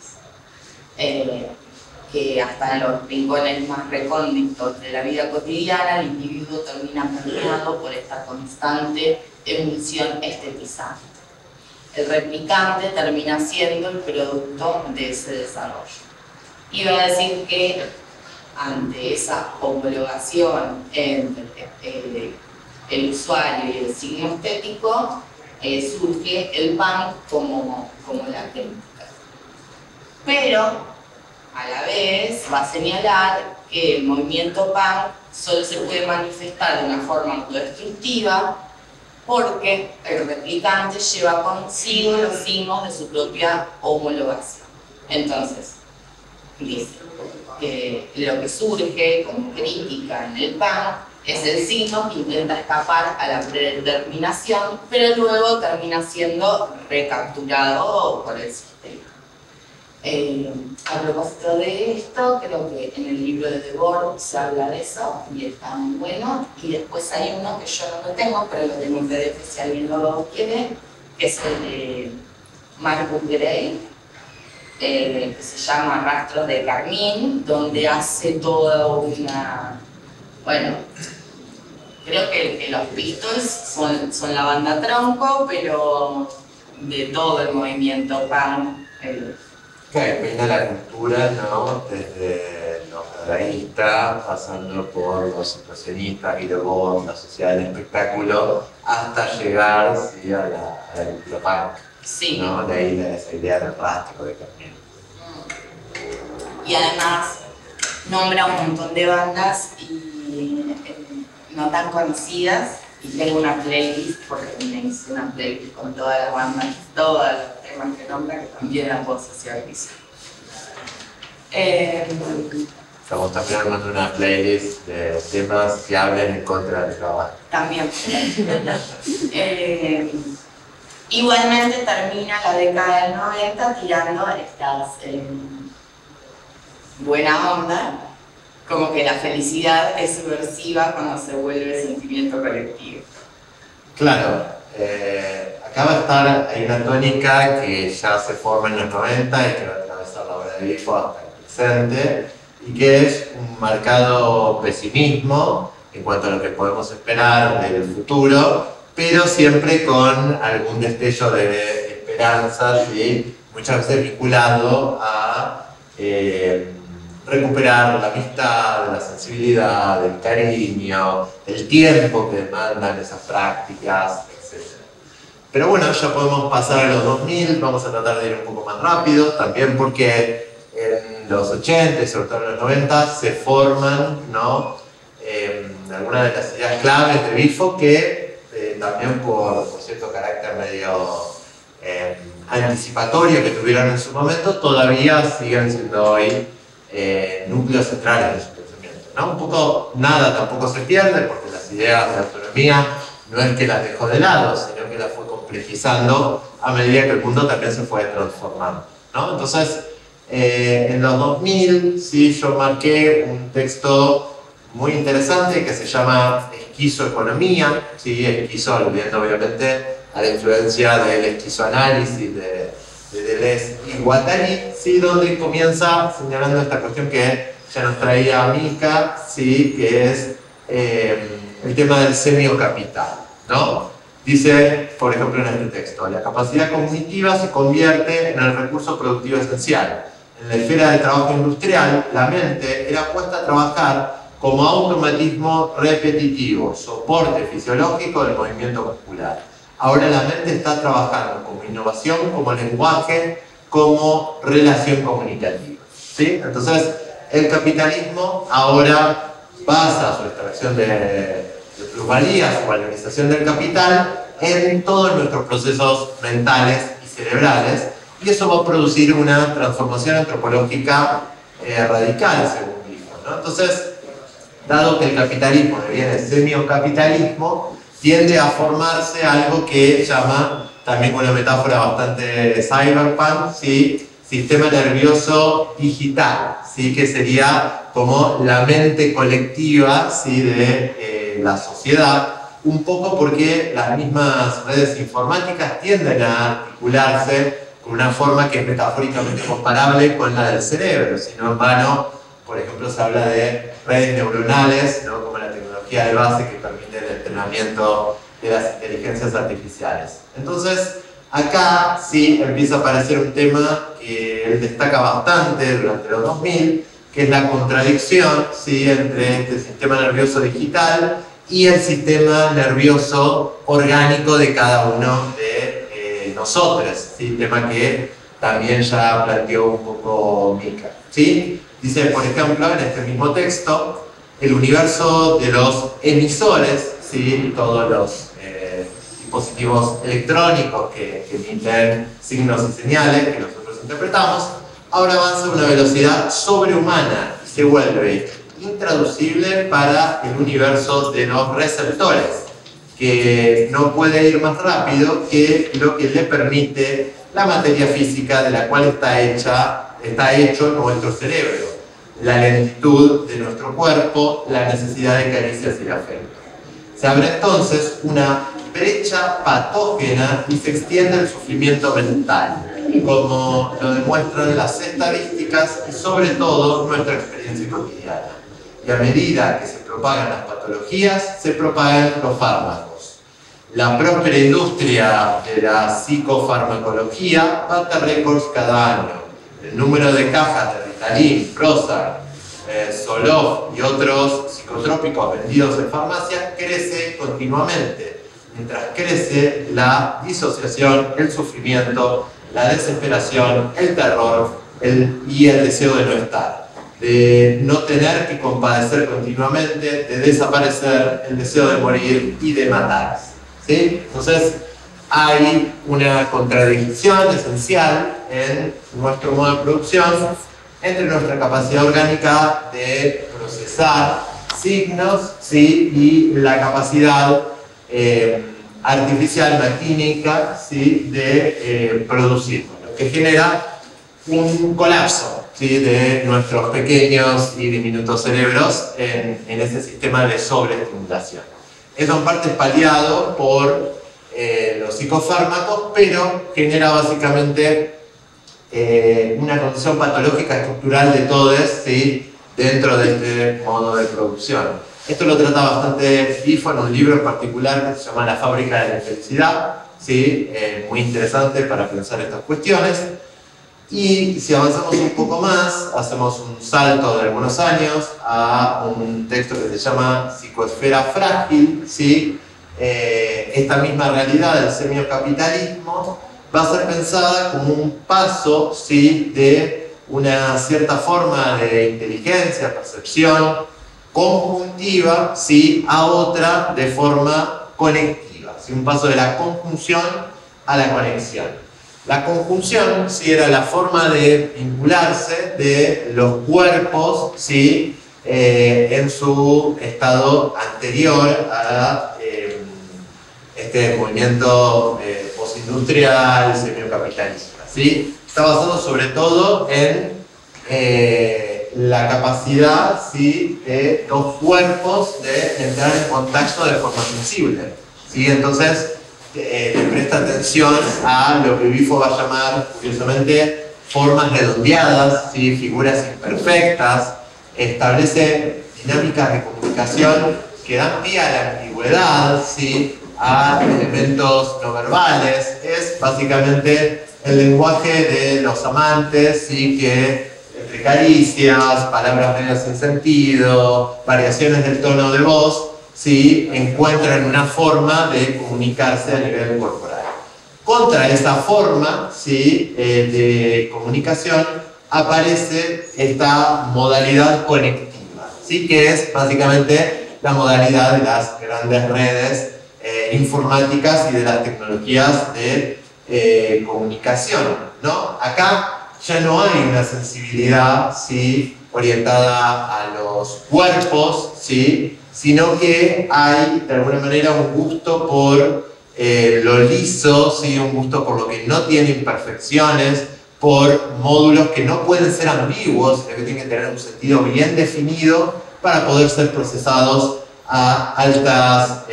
Que hasta en los rincones más recónditos de la vida cotidiana el individuo termina permeado por esta constante emulsión estetizante. El replicante termina siendo el producto de ese desarrollo. Y va a decir que ante esa homologación entre el usuario y el signo estético, surge el punk como la crítica. Pero, a la vez, va a señalar que el movimiento punk solo se puede manifestar de una forma autodestructiva porque el replicante lleva consigo los signos de su propia homologación. Entonces, dice que lo que surge como crítica en el PAN es el signo que intenta escapar a la predeterminación, pero luego termina siendo recapturado por el sistema. A propósito de esto, creo que en el libro de Debord se habla de eso y está muy bueno. Y después hay uno que yo no lo tengo, pero lo tengo en PDF si alguien lo quiere, que es el de Marcus Gray, que se llama Rastros de Carmín, donde hace toda una... Bueno, creo que los Pistols son la banda tronco, pero de todo el movimiento punk. Que depende de la cultura, ¿no? Desde los dadaístas, pasando por los situacionistas y luego la sociedad del espectáculo, hasta llegar ¿sí? a la cultura punk. Sí. ¿No? De ahí esa idea del rastro de Carmín. Y además nombra un montón de bandas y no tan conocidas, y tengo una playlist porque me hice una playlist con todas las bandas, todos los temas que nombra, que también la puedo socializar. Estamos también armando una playlist de temas que hablen en contra del trabajo. También. Igualmente termina la década del 90 tirando estas buena onda, como que la felicidad es subversiva cuando se vuelve sentimiento colectivo. Claro, acá va a estar, hay una tónica que ya se forma en los 90 y que va a atravesar la obra de Bifo hasta el presente, y que es un marcado pesimismo en cuanto a lo que podemos esperar del futuro, pero siempre con algún destello de esperanza, ¿sí? Muchas veces vinculado a recuperar la amistad, la sensibilidad, el cariño, el tiempo que demandan esas prácticas, etc. Pero bueno, ya podemos pasar a los 2000, vamos a tratar de ir un poco más rápido, también porque en los 80 y sobre todo en los 90 se forman, ¿no? Algunas de las ideas claves de Bifo que también por cierto carácter medio anticipatorio que tuvieron en su momento, todavía siguen siendo hoy núcleos centrales de su pensamiento, ¿no? Un poco nada tampoco se pierde porque las ideas de autonomía no es que las dejó de lado, sino que las fue complejizando a medida que el mundo también se fue transformando, ¿no? Entonces, en los 2000 sí, yo marqué un texto muy interesante que se llama Esquizoeconomía, ¿sí? Esquizo aludiendo obviamente a la influencia del esquizoanálisis de Deleuze y Guattari, ¿sí? Donde comienza señalando esta cuestión que ya nos traía Mika, ¿sí? Que es el tema del semiocapital, ¿no? Dice, por ejemplo, en este texto, la capacidad cognitiva se convierte en el recurso productivo esencial. En la esfera del trabajo industrial, la mente era puesta a trabajar como automatismo repetitivo, soporte fisiológico del movimiento muscular. Ahora la mente está trabajando como innovación, como lenguaje, como relación comunicativa, ¿sí? Entonces, el capitalismo ahora basa su extracción de plusvalía, su valorización del capital en todos nuestros procesos mentales y cerebrales, y eso va a producir una transformación antropológica radical, según Bifo, ¿no? Entonces, dado que el capitalismo deviene semiocapitalismo, tiende a formarse algo que llama, también con una metáfora bastante cyberpunk, ¿sí? Sistema nervioso digital, ¿sí? Que sería como la mente colectiva, ¿sí? De la sociedad, un poco porque las mismas redes informáticas tienden a articularse con una forma que es metafóricamente comparable con la del cerebro, si no en vano, por ejemplo, se habla de redes neuronales, ¿no? Como la tecnología de base que permite el entrenamiento de las inteligencias artificiales. Entonces, acá sí empieza a aparecer un tema que él destaca bastante durante los 2000, que es la contradicción, ¿sí? Entre este sistema nervioso digital y el sistema nervioso orgánico de cada uno de nosotros, ¿sí? Tema que también ya planteó un poco Mika, ¿sí? Dice, por ejemplo, en este mismo texto, el universo de los emisores, ¿sí? Todos los dispositivos electrónicos que emiten signos y señales que nosotros interpretamos, ahora avanza a una velocidad sobrehumana y se vuelve intraducible para el universo de los receptores, que no puede ir más rápido que lo que le permite la materia física de la cual está hecho nuestro cerebro, la lentitud de nuestro cuerpo, la necesidad de caricias y de afecto. Se abre entonces una brecha patógena y se extiende el sufrimiento mental, como lo demuestran las estadísticas y sobre todo nuestra experiencia cotidiana. Y a medida que se propagan las patologías, se propagan los fármacos. La próspera industria de la psicofarmacología bate récords cada año. El número de cajas de Ritalin, Prozac, Zoloft y otros psicotrópicos vendidos en farmacias crece continuamente, mientras crece la disociación, el sufrimiento, la desesperación, el terror y el deseo de no estar, de no tener que compadecer continuamente, de desaparecer, el deseo de morir y de matarse, ¿sí? Entonces hay una contradicción esencial en nuestro modo de producción entre nuestra capacidad orgánica de procesar signos, ¿sí? Y la capacidad artificial, maquínica, ¿sí? De producirlo, lo que genera un colapso, ¿sí? De nuestros pequeños y diminutos cerebros en ese sistema de sobreestimulación. Eso en parte es paliado por los psicofármacos, pero genera básicamente una condición patológica estructural de todos, ¿sí? Dentro de este modo de producción. Esto lo trata bastante Bifo en un libro en particular que se llama La fábrica de la infelicidad, ¿sí? Muy interesante para pensar estas cuestiones. Y si avanzamos un poco más, hacemos un salto de algunos años a un texto que se llama Psicoesfera frágil, ¿sí? Esta misma realidad del semiocapitalismo va a ser pensada como un paso, ¿sí? De una cierta forma de inteligencia, percepción conjuntiva, ¿sí? A otra de forma conectiva, ¿sí? Un paso de la conjunción a la conexión. La conjunción, ¿sí? Era la forma de vincularse de los cuerpos, ¿sí? En su estado anterior a este movimiento postindustrial, semiocapitalista, ¿sí? Está basado sobre todo en la capacidad, ¿sí? De los cuerpos de entrar en contacto de forma sensible, ¿sí? Entonces le presta atención a lo que Bifo va a llamar, curiosamente, formas redondeadas, ¿sí? Figuras imperfectas, establece dinámicas de comunicación que dan pie a la ambigüedad, ¿sí? A elementos no verbales. Es básicamente el lenguaje de los amantes, ¿sí? Que entre caricias, palabras medias sin sentido, variaciones del tono de voz, ¿sí? Encuentran una forma de comunicarse a nivel corporal. Contra esa forma, ¿sí? De comunicación aparece esta modalidad conectiva, ¿sí? Que es básicamente la modalidad de las grandes redes informáticas y de las tecnologías de comunicación, ¿no? Acá ya no hay una sensibilidad, ¿sí? Orientada a los cuerpos, ¿sí? Sino que hay de alguna manera un gusto por lo liso, ¿sí? Un gusto por lo que no tiene imperfecciones, por módulos que no pueden ser ambiguos, sino que tienen que tener un sentido bien definido para poder ser procesados a altas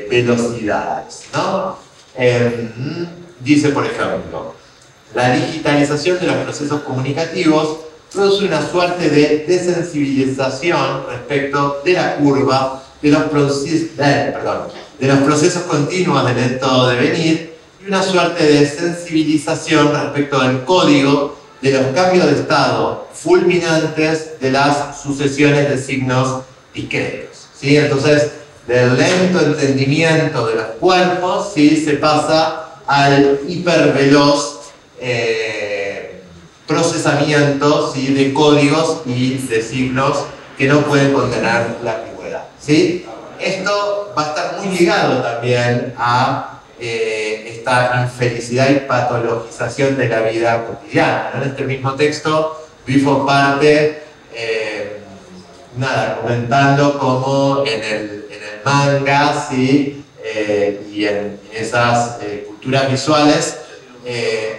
velocidades, ¿no? Dice, por ejemplo, la digitalización de los procesos comunicativos produce una suerte de desensibilización respecto de la curva de los procesos continuos de lento devenir y una suerte de sensibilización respecto del código de los cambios de estado fulminantes de las sucesiones de signos discretos, ¿sí? Entonces, del lento entendimiento de los cuerpos, ¿sí? Se pasa al hiperveloz procesamiento, ¿sí? De códigos y de signos que no pueden contener la ambigüedad, ¿sí? Esto va a estar muy ligado también a esta infelicidad y patologización de la vida cotidiana, ¿no? En este mismo texto, Bifo parte comentando cómo en el manga, ¿sí? Y en esas culturas visuales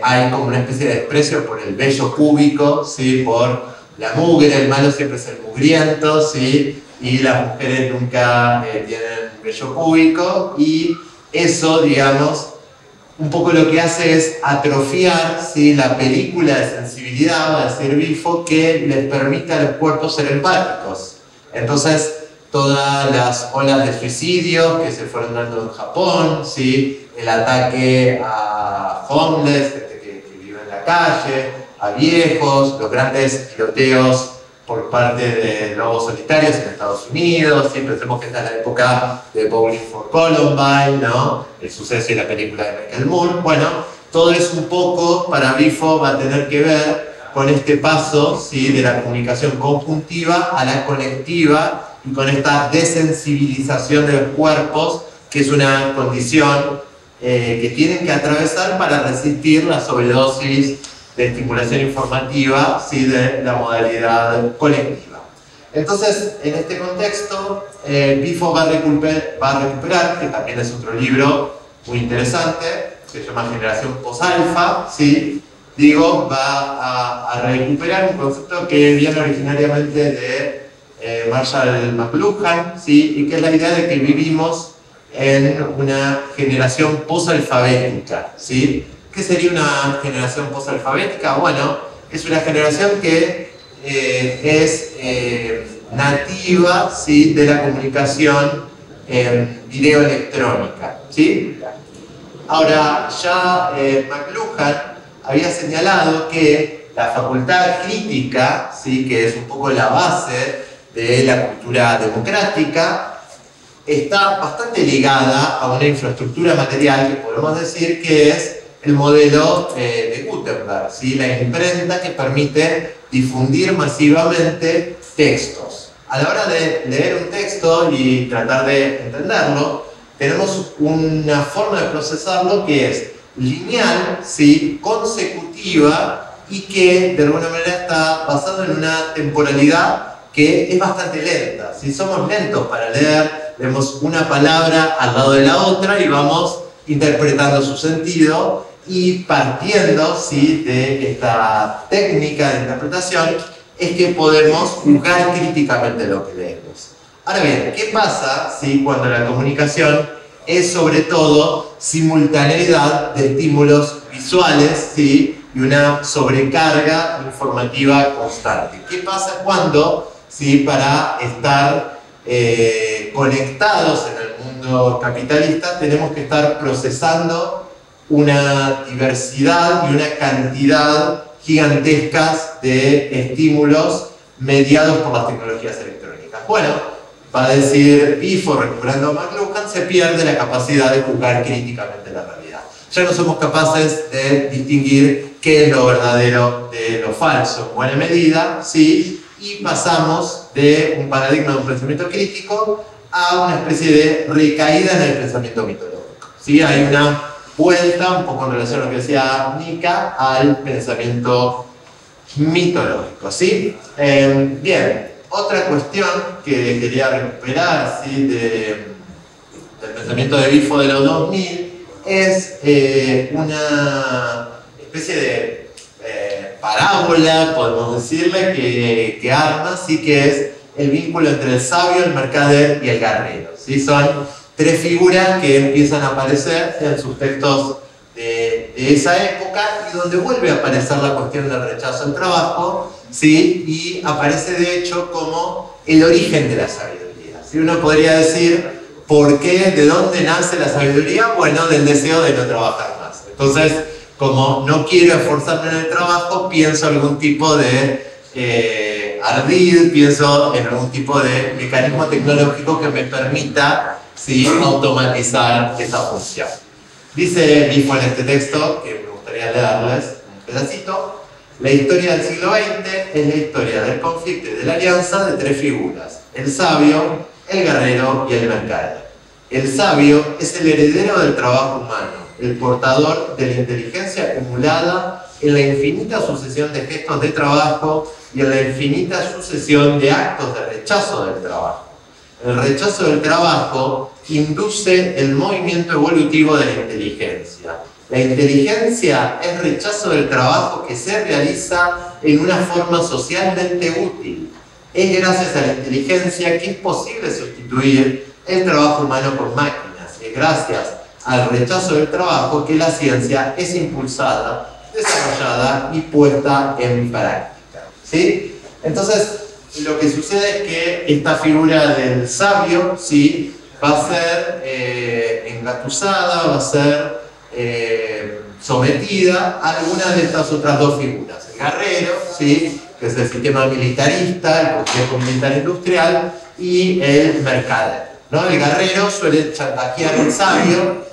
hay como una especie de desprecio por el vello púbico, ¿sí? Por la mugre, el malo siempre es el mugriento, ¿sí? Y las mujeres nunca tienen vello púbico, y eso, digamos, un poco lo que hace es atrofiar, ¿sí? La película de sensibilidad, va a decir Bifo, que les permite a los cuerpos ser empáticos. Entonces, todas las olas de suicidios que se fueron dando en Japón, ¿sí? El ataque a homeless, gente que vive en la calle, a viejos, los grandes tiroteos por parte de lobos solitarios en Estados Unidos, ¿sí? Pensemos que esta es la época de Bowling for Columbine, ¿no? El suceso y la película de Michael Moore. Bueno, todo eso un poco para Bifo va a tener que ver con este paso, ¿sí? De la comunicación conjuntiva a la conectiva, y con esta desensibilización de los cuerpos, que es una condición que tienen que atravesar para resistir la sobredosis de estimulación informativa, ¿sí? De la modalidad colectiva. Entonces, en este contexto, Bifo va a recuperar, que también es otro libro muy interesante, se llama Generación Post-Alfa, ¿sí? Digo, va a recuperar un concepto que viene originariamente de Marshall McLuhan, ¿sí? Y que es la idea de que vivimos en una generación posalfabética, ¿sí? ¿Qué sería una generación posalfabética? Bueno, es una generación que es nativa, ¿sí? De la comunicación videoelectrónica, ¿sí? Ahora, ya McLuhan había señalado que la facultad crítica, ¿sí? Que es un poco la base de la cultura democrática, está bastante ligada a una infraestructura material que podemos decir que es el modelo de Gutenberg, ¿sí? La imprenta que permite difundir masivamente textos. A la hora de leer un texto y tratar de entenderlo, tenemos una forma de procesarlo que es lineal, ¿sí? Consecutiva, y que de alguna manera está basado en una temporalidad que es bastante lenta. Si somos lentos para leer, vemos una palabra al lado de la otra y vamos interpretando su sentido, y partiendo, ¿sí? De esta técnica de interpretación es que podemos juzgar críticamente lo que leemos. Ahora bien, ¿qué pasa, ¿sí? Cuando la comunicación es sobre todo simultaneidad de estímulos visuales, ¿sí? Y una sobrecarga informativa constante? ¿Qué pasa cuando, ¿sí? Para estar conectados en el mundo capitalista tenemos que estar procesando una diversidad y una cantidad gigantescas de estímulos mediados por las tecnologías electrónicas? Bueno, va a decir Bifo, recuperando a McLuhan, se pierde la capacidad de juzgar críticamente la realidad. Ya no somos capaces de distinguir qué es lo verdadero de lo falso en buena medida, ¿sí? Y pasamos de un paradigma de un pensamiento crítico a una especie de recaída en el pensamiento mitológico, ¿sí? Hay una vuelta, un poco en relación a lo que decía Nika, al pensamiento mitológico, ¿sí? Bien, otra cuestión que quería recuperar, ¿sí? Del pensamiento de Bifo de los 2000 es una especie de parábola, podemos decirle, que arma, ¿sí? Que es el vínculo entre el sabio, el mercader y el guerrero, ¿sí? Son tres figuras que empiezan a aparecer en sus textos de esa época, y donde vuelve a aparecer la cuestión del rechazo al trabajo, ¿sí? Y aparece de hecho como el origen de la sabiduría, ¿sí? Uno podría decir, ¿por qué? ¿De dónde nace la sabiduría? Bueno, del deseo de no trabajar más. Entonces, como no quiero esforzarme en el trabajo, pienso algún tipo de ardid, pienso en algún tipo de mecanismo tecnológico que me permita, ¿sí? Automatizar esa función. Dice Bifo en este texto, que me gustaría leerles un pedacito: la historia del siglo XX es la historia del conflicto y de la alianza de tres figuras: el sabio, el guerrero y el mercader. el sabio es el heredero del trabajo humano, el portador de la inteligencia acumulada en la infinita sucesión de gestos de trabajo y en la infinita sucesión de actos de rechazo del trabajo. El rechazo del trabajo induce el movimiento evolutivo de la inteligencia. La inteligencia es rechazo del trabajo que se realiza en una forma socialmente útil. Es gracias a la inteligencia que es posible sustituir el trabajo humano por máquinas. Es gracias al rechazo del trabajo que la ciencia es impulsada, desarrollada y puesta en práctica. ¿Sí? Entonces, lo que sucede es que esta figura del sabio, ¿sí?, va a ser engatusada, va a ser sometida a alguna de estas otras dos figuras. El guerrero, ¿sí?, que es el sistema militarista, el complejo militar industrial, y el mercader, ¿no? El guerrero suele chantajear al sabio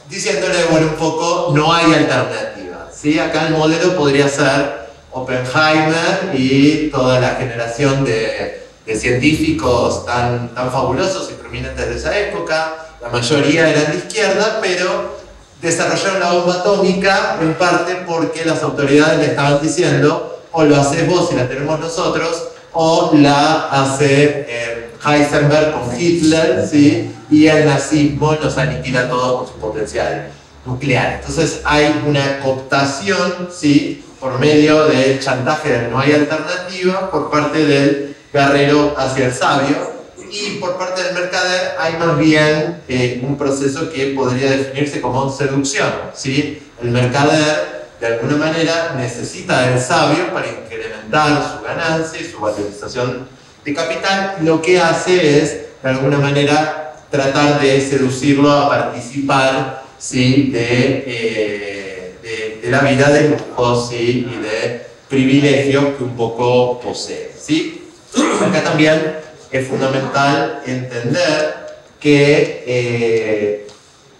diciéndole, bueno, un poco, no hay alternativa, ¿sí? Acá el modelo podría ser Oppenheimer y toda la generación de científicos tan fabulosos y prominentes de esa época. La mayoría eran de izquierda, pero desarrollaron la bomba atómica en parte porque las autoridades le estaban diciendo, o lo haces vos y la tenemos nosotros, o la hace Heisenberg con Hitler, ¿sí?, y el nazismo nos aniquila a todos con su potencial nuclear. Entonces hay una cooptación, ¿sí?, por medio del chantaje de no hay alternativa por parte del guerrero hacia el sabio, y por parte del mercader hay más bien un proceso que podría definirse como seducción, ¿sí? El mercader de alguna manera necesita del sabio para incrementar su ganancia y su valorización de capital. Lo que hace es de alguna manera tratar de seducirlo a participar, ¿sí?, de la vida de lujo, ¿sí?, y de privilegios que un poco posee, ¿sí? Acá también es fundamental entender que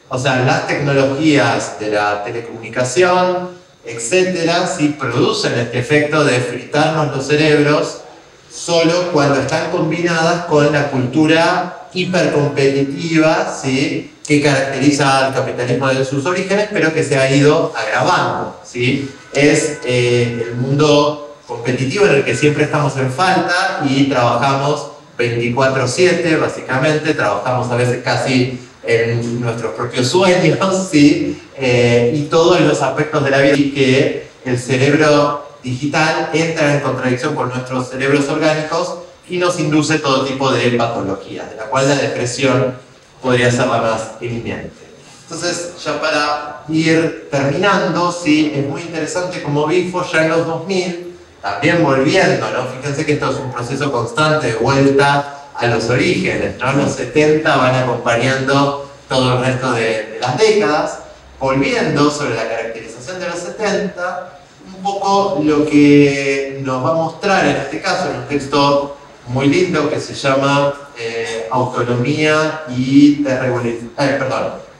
o sea, las tecnologías de la telecomunicación, etcétera, ¿sí?, producen este efecto de fritarnos los cerebros solo cuando están combinadas con la cultura hipercompetitiva, ¿sí?, que caracteriza al capitalismo de sus orígenes, pero que se ha ido agravando, ¿sí? Es el mundo competitivo en el que siempre estamos en falta y trabajamos 24/7, básicamente, trabajamos a veces casi en nuestros propios sueños, ¿sí? Y todos los aspectos de la vida, y que el cerebro digital entra en contradicción con nuestros cerebros orgánicos y nos induce todo tipo de patologías, de la cual la depresión podría ser la más eminente. Entonces, ya para ir terminando, ¿sí?, es muy interesante como Bifo ya en los 2000, también volviendo, ¿no? Fíjense que esto es un proceso constante de vuelta a los orígenes, ¿no? Los 70 van acompañando todo el resto de las décadas, volviendo sobre la caracterización de los 70, un poco lo que nos va a mostrar en este caso, en un texto muy lindo que se llama Autonomía y Desregularización.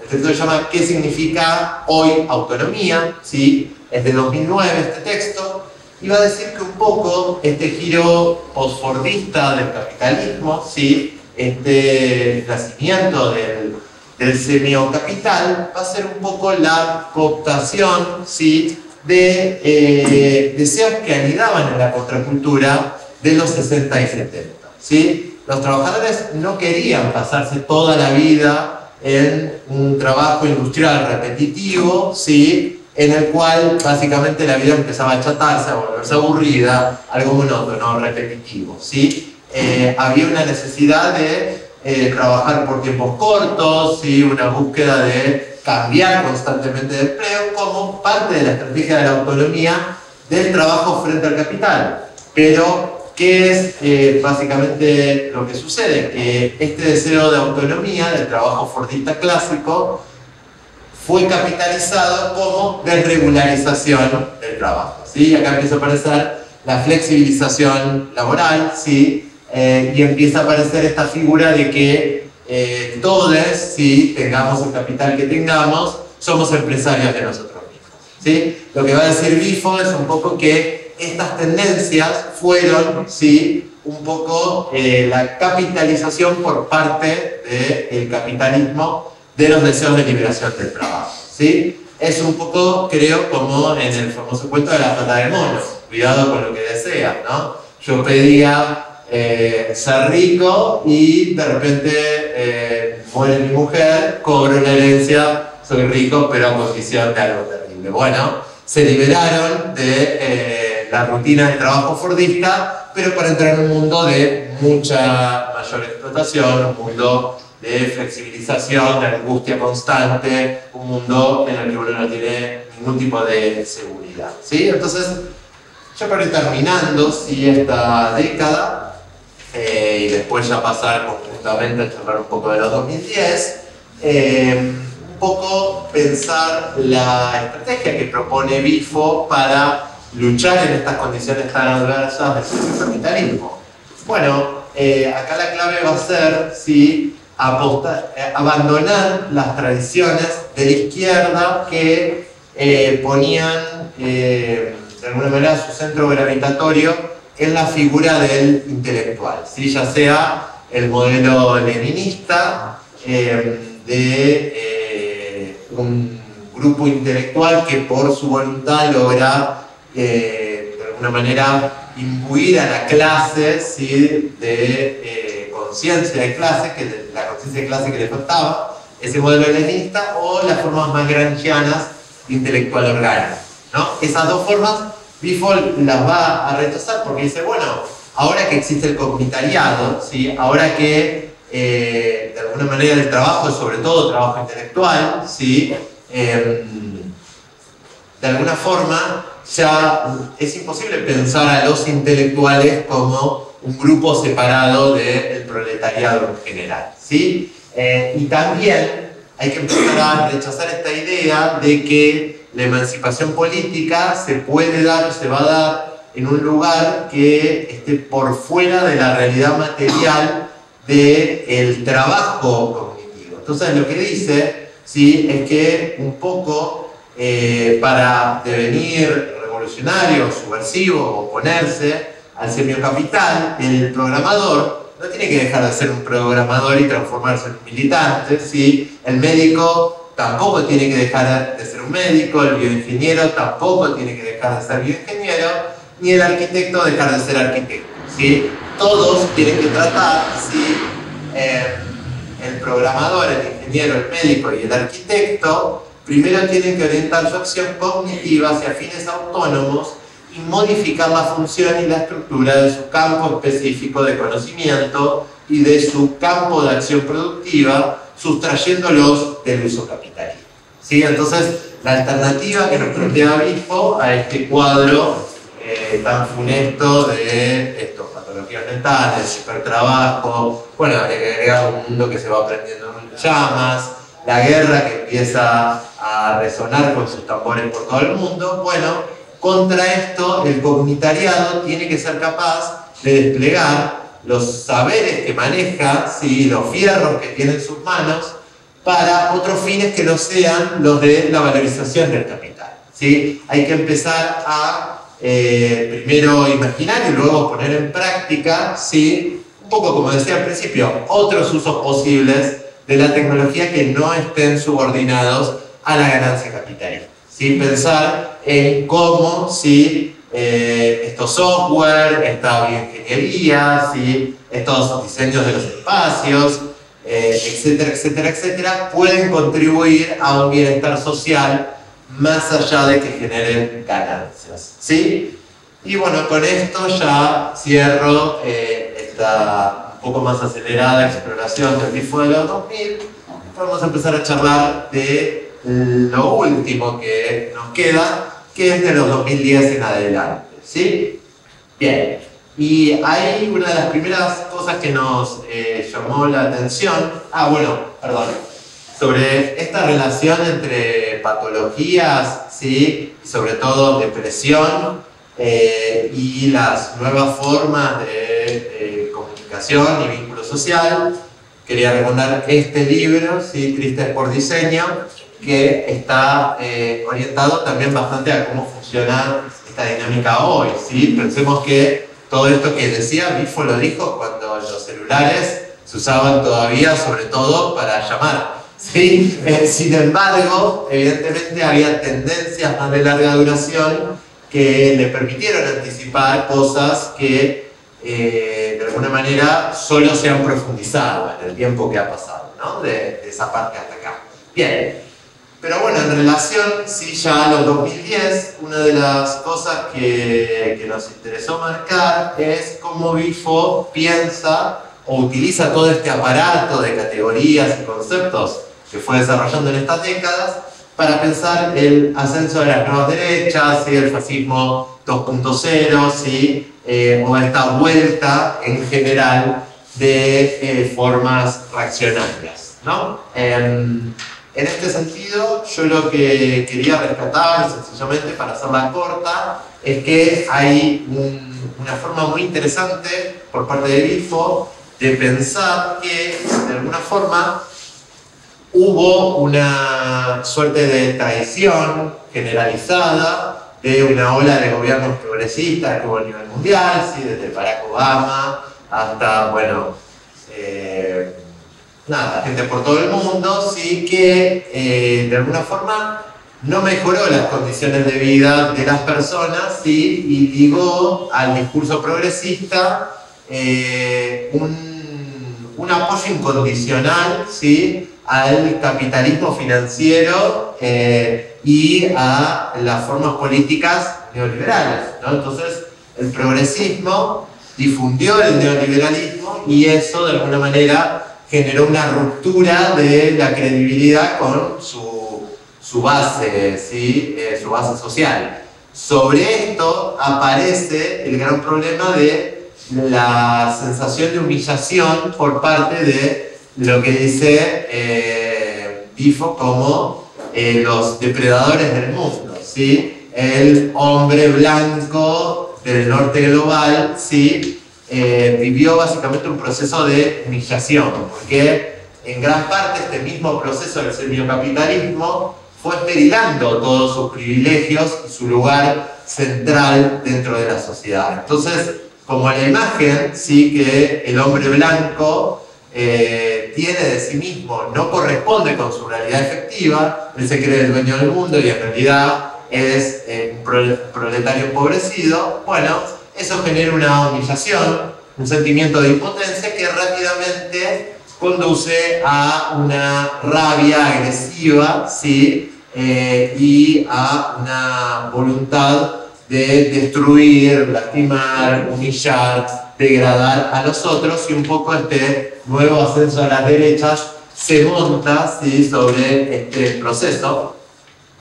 El texto se llama ¿Qué significa hoy autonomía? ¿Sí? Es de 2009 este texto, y va a decir que un poco este giro posfordista del capitalismo, ¿sí?, este nacimiento del semiocapital, va a ser un poco la cooptación, ¿sí?, de deseos que anidaban en la contracultura de los 60 y 70, ¿sí? Los trabajadores no querían pasarse toda la vida en un trabajo industrial repetitivo, ¿sí?, en el cual básicamente la vida empezaba a achatarse, a volverse aburrida, algo monótono, repetitivo, ¿sí? Había una necesidad de trabajar por tiempos cortos, ¿sí?, una búsqueda de cambiar constantemente de empleo como parte de la estrategia de la autonomía del trabajo frente al capital. Pero, ¿qué es básicamente lo que sucede? Que este deseo de autonomía del trabajo fordista clásico fue capitalizado como desregularización del trabajo, ¿sí? Acá empieza a aparecer la flexibilización laboral, ¿sí? Y empieza a aparecer esta figura de que todos, ¿sí?, tengamos el capital que tengamos, somos empresarios de nosotros mismos, ¿sí? Lo que va a decir Bifo es un poco que estas tendencias fueron, ¿sí?, un poco la capitalización por parte del capitalismo de los deseos de liberación del trabajo, ¿sí? Es un poco, creo, como en el famoso cuento de la pata de mono, cuidado con lo que deseas, ¿no? Yo pedía ser rico y de repente muere mi mujer, cobro una herencia, soy rico, pero a condición de algo terrible. Bueno, se liberaron de la rutina de trabajo fordista, pero para entrar en un mundo de mucha mayor explotación, un mundo de flexibilización, de angustia constante, un mundo en el que uno no tiene ningún tipo de seguridad, ¿sí? Entonces, ya para ir terminando, ¿sí?, esta década, y después ya pasar conjuntamente a charlar un poco de los 2010, un poco pensar la estrategia que propone Bifo para luchar en estas condiciones tan adversas del capitalismo. Bueno, acá la clave va a ser si abandonar las tradiciones de la izquierda que ponían de alguna manera su centro gravitatorio en la figura del intelectual, ¿sí? Ya sea el modelo leninista de un grupo intelectual que por su voluntad logra de alguna manera imbuir a la clase, ¿sí?, de conciencia de clase, la conciencia de clase que le faltaba, ese modelo leninista, o las formas más gramscianas de intelectual orgánico, ¿no? Esas dos formas Bifo las va a rechazar porque dice, bueno, ahora que existe el comunitariado, ¿sí?, ahora que de alguna manera el trabajo es sobre todo trabajo intelectual, ¿sí?, de alguna forma ya es imposible pensar a los intelectuales como un grupo separado del proletariado en general, ¿sí? Y también hay que empezar a rechazar esta idea de que la emancipación política se puede dar o se va a dar en un lugar que esté por fuera de la realidad material del trabajo cognitivo. Entonces lo que dice, ¿sí?, es que un poco para devenir revolucionario, subversivo, oponerse al semiocapital, el programador no tiene que dejar de ser un programador y transformarse en un militante, ¿sí? El médico tampoco tiene que dejar de ser un médico, el bioingeniero tampoco tiene que dejar de ser bioingeniero, ni el arquitecto dejar de ser arquitecto, ¿sí? Todos tienen que tratar, ¿sí?, el programador, el ingeniero, el médico y el arquitecto primero tienen que orientar su acción cognitiva hacia fines autónomos y modificar la función y la estructura de su campo específico de conocimiento y de su campo de acción productiva, sustrayéndolos del uso capitalista, ¿sí? Entonces, la alternativa que nos plantea Bifo a este cuadro tan funesto de patologías mentales, hipertrabajo, bueno, agrega un mundo que se va prendiendo en llamas, la guerra que empieza a resonar con sus tambores por todo el mundo. Bueno, contra esto el comunitariado tiene que ser capaz de desplegar los saberes que maneja, ¿sí?, los fierros que tiene en sus manos, para otros fines que no sean los de la valorización del capital, ¿sí? Hay que empezar a primero imaginar y luego poner en práctica, ¿sí?, un poco como decía al principio, otros usos posibles de la tecnología que no estén subordinados a la ganancia capitalista, ¿sí? Pensar en cómo, ¿sí?, estos software, esta bioingeniería, ¿sí?, estos diseños de los espacios, etcétera, etcétera, etcétera, pueden contribuir a un bienestar social más allá de que generen ganancias, ¿sí? Y bueno, con esto ya cierro esta un poco más acelerada exploración del Bifo de los 2000. Vamos a empezar a charlar de lo último que nos queda, que es de los 2010 en adelante, ¿sí? Bien, y hay una de las primeras cosas que nos llamó la atención, sobre esta relación entre patologías, ¿sí?, y sobre todo depresión, y las nuevas formas de comunicación y vínculo social. Quería recomendar este libro, ¿sí?, Tristes por Diseño, que está orientado también bastante a cómo funciona esta dinámica hoy, ¿sí? Pensemos que todo esto que decía, Bifo lo dijo cuando los celulares se usaban todavía, sobre todo, para llamar. ¿Sí? Sin embargo, evidentemente había tendencias más de larga duración que le permitieron anticipar cosas que de alguna manera solo se han profundizado en el tiempo que ha pasado, ¿no? De esa parte hasta acá. Bien, pero bueno, en relación, sí, ya a los 2010, una de las cosas que nos interesó marcar es cómo Bifo piensa o utiliza todo este aparato de categorías y conceptos que fue desarrollando en estas décadas para pensar el ascenso de las nuevas derechas, ¿sí? El fascismo 2.0, ¿sí? O esta vuelta en general de formas reaccionarias, ¿no? En este sentido, yo lo que quería rescatar, sencillamente para hacerla corta, es que hay una forma muy interesante por parte de Bifo de pensar que, de alguna forma, hubo una suerte de traición generalizada de una ola de gobiernos progresistas que hubo a nivel mundial, ¿sí? Desde Barack Obama hasta, bueno, nada, gente por todo el mundo, sí, que de alguna forma no mejoró las condiciones de vida de las personas, sí, y ligó al discurso progresista un apoyo incondicional, ¿sí? Al capitalismo financiero y a las formas políticas neoliberales, ¿no? Entonces, el progresismo difundió el neoliberalismo y eso, de alguna manera, generó una ruptura de la credibilidad con su base, ¿sí? Su base social. Sobre esto aparece el gran problema de la sensación de humillación por parte de lo que dice Bifo como los depredadores del mundo, ¿sí? El hombre blanco del norte global, ¿sí? Vivió básicamente un proceso de humillación, porque en gran parte este mismo proceso del semiocapitalismo fue esterilando todos sus privilegios y su lugar central dentro de la sociedad. Entonces, como la imagen, ¿sí? Que el hombre blanco tiene de sí mismo no corresponde con su realidad efectiva, él se cree el dueño del mundo y en realidad es un proletario empobrecido, bueno, eso genera una humillación, un sentimiento de impotencia que rápidamente conduce a una rabia agresiva, ¿sí? Y a una voluntad de destruir, lastimar, humillar, degradar a los otros, y un poco este nuevo ascenso a las derechas se monta, ¿sí? Sobre este proceso,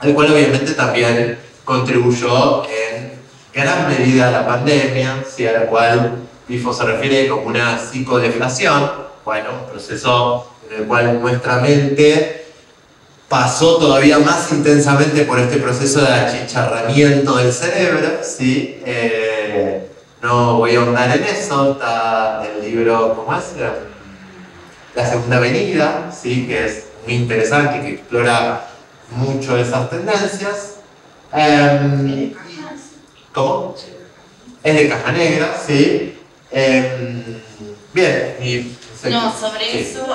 al cual obviamente también contribuyó en gran medida la pandemia, ¿sí? A la cual Bifo se refiere como una psicodeflación, bueno, un proceso en el cual nuestra mente pasó todavía más intensamente por este proceso de achicharramiento del cerebro, ¿sí? No voy a ahondar en eso, está el libro, ¿cómo es? La Segunda Avenida, ¿sí? Que es muy interesante, que explora mucho esas tendencias. ¿Cómo? Es de Caja Negra, ¿sí? Bien, y... No, sobre sí. eso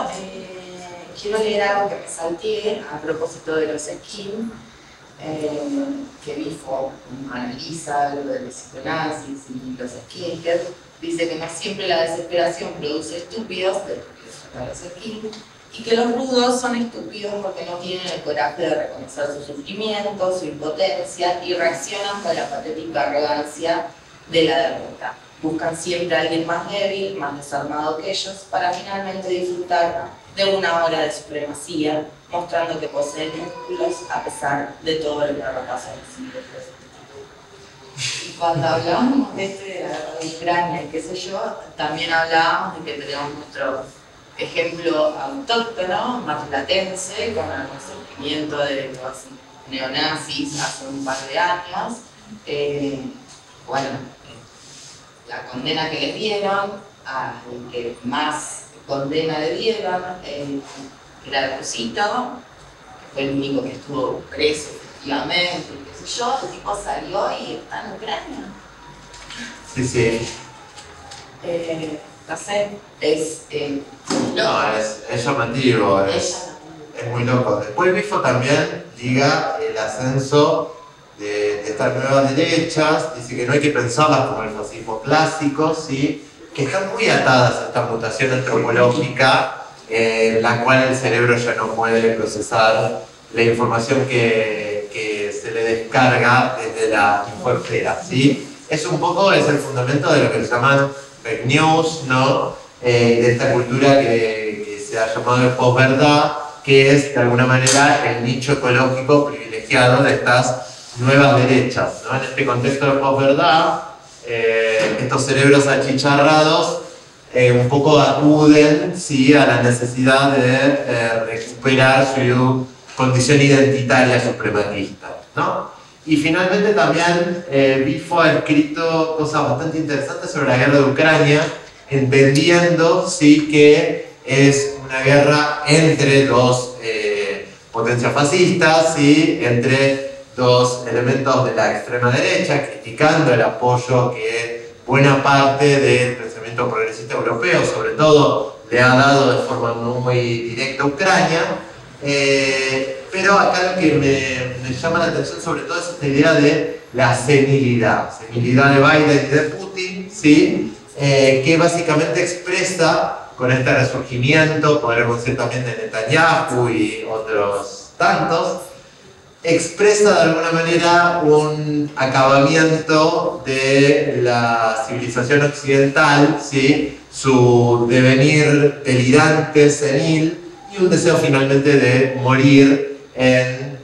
quiero leer algo que me salté a propósito de los skins, que Bifo analiza lo del psicoanálisis y los skinkers. Dice que no siempre la desesperación produce estúpidos, los skins, y que los rudos son estúpidos porque no tienen el coraje de reconocer su sufrimiento, su impotencia, y reaccionan con la patética arrogancia de la derrota. Buscan siempre a alguien más débil, más desarmado que ellos, para finalmente disfrutar de una hora de supremacía, mostrando que poseen músculos a pesar de todo lo que repasa en sí. Y cuando hablábamos de esto de la Ucrania y qué sé yo, también hablábamos de que tenemos nuestro ejemplo autóctono, marplatense, con el surgimiento de los neonazis hace un par de años. Bueno, la condena que les dieron, al que más condena le dieron, era el Rusito, que fue el único que estuvo preso efectivamente, qué sé yo, el tipo salió y está en Ucrania. Sí, sí. No sé, es No, es llamativo, es muy loco. Después Bifo también liga el ascenso de estas nuevas derechas, dice que no hay que pensarlas como el fascismo clásico, ¿sí? Que están muy atadas a esta mutación antropológica, en la cual el cerebro ya no puede procesar la información que se le descarga desde la infoesfera, ¿sí? Es el fundamento de lo que se llaman fake news, ¿no? De esta cultura que se ha llamado de posverdad, que es de alguna manera el nicho ecológico privilegiado de estas nuevas derechas, ¿no? En este contexto de posverdad, estos cerebros achicharrados un poco acuden, ¿sí?, a la necesidad de recuperar su condición identitaria suprematista, ¿no? Y finalmente también Bifo ha escrito cosas bastante interesantes sobre la guerra de Ucrania, entendiendo, sí, que es una guerra entre dos potencias fascistas, ¿sí?, entre dos elementos de la extrema derecha, criticando el apoyo que buena parte del pensamiento progresista europeo, sobre todo, le ha dado de forma muy directa a Ucrania. Pero acá lo que me llama la atención sobre todo es esta idea de la senilidad de Biden y de Putin, ¿sí? Que básicamente expresa con este resurgimiento, podremos decir también de Netanyahu y otros tantos, expresa de alguna manera un acabamiento de la civilización occidental, ¿sí?, su devenir delirante, senil, y un deseo finalmente de morir en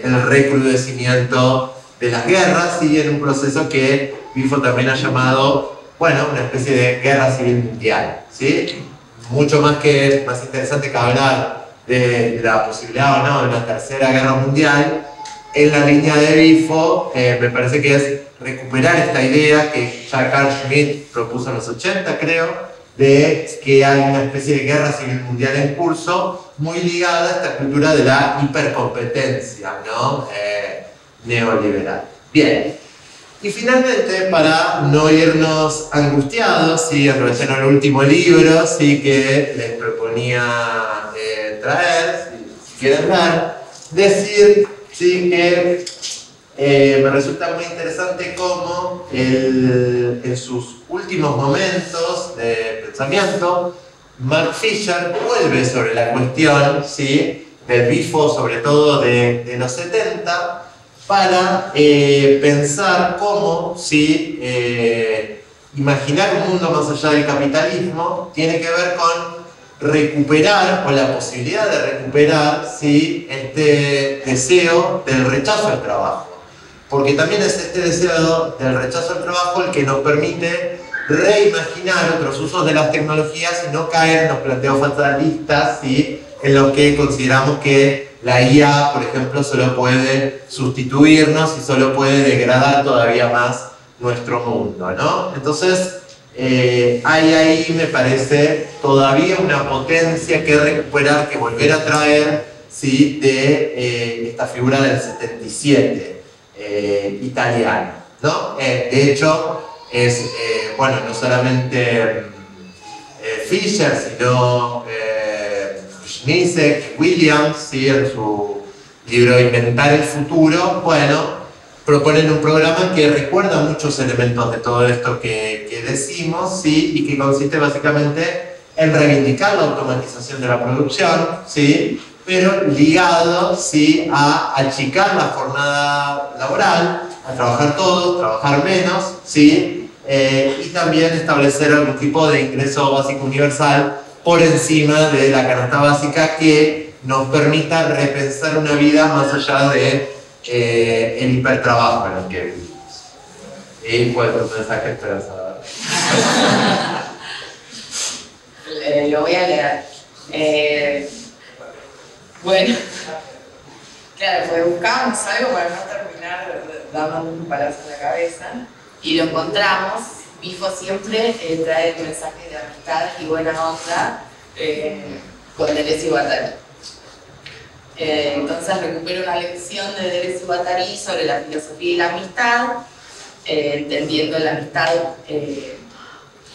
el recrudecimiento de las guerras, y en un proceso que Bifo también ha llamado, bueno, una especie de guerra civil mundial, ¿sí? Mucho más interesante que hablar de la posibilidad o no de una tercera guerra mundial, en la línea de Bifo me parece que es recuperar esta idea que ya Carl Schmitt propuso en los 80, creo, de que hay una especie de guerra civil mundial en curso, muy ligada a esta cultura de la hipercompetencia, ¿no? Neoliberal. Bien. Y finalmente, para no irnos angustiados, ¿sí?, aprovechando el último libro, ¿sí?, que les proponía traer, si quieren ver, decir, ¿sí?, que me resulta muy interesante cómo en sus últimos momentos de pensamiento, Mark Fisher vuelve sobre la cuestión, ¿sí?, del Bifo, sobre todo de los 70, para pensar cómo, ¿sí?, imaginar un mundo más allá del capitalismo tiene que ver con recuperar, o la posibilidad de recuperar, ¿sí?, este deseo del rechazo al trabajo. Porque también es este deseo del rechazo al trabajo el que nos permite reimaginar otros usos de las tecnologías y no caer en los planteos fatalistas, ¿sí?, en los que consideramos que la IA, por ejemplo, solo puede sustituirnos y solo puede degradar todavía más nuestro mundo, ¿no? Entonces, hay ahí, me parece, todavía una potencia que recuperar, que volver a traer, ¿sí?, de esta figura del 77 italiano, ¿no? De hecho, es, bueno, no solamente Fisher, sino Zizek, Williams, ¿sí?, en su libro Inventar el Futuro, bueno, proponen un programa que recuerda muchos elementos de todo esto que decimos, ¿sí?, y que consiste básicamente en reivindicar la automatización de la producción, ¿sí?, pero ligado, ¿sí?, a achicar la jornada laboral, a trabajar todos, trabajar menos, ¿sí?, y también establecer algún tipo de ingreso básico universal por encima de la canasta básica que nos permita repensar una vida más allá de el hipertrabajo en el que vivimos. ¿Y cuál es tu mensaje esperanzador? Lo voy a leer. Bueno, claro, pues buscábamos algo para no terminar dándonos un palazo en la cabeza y lo encontramos. Bifo siempre trae mensajes de amistad y buena onda con Deleuze y Guattari. Entonces recupero una lección de Deleuze y Guattari sobre la filosofía y la amistad, entendiendo la amistad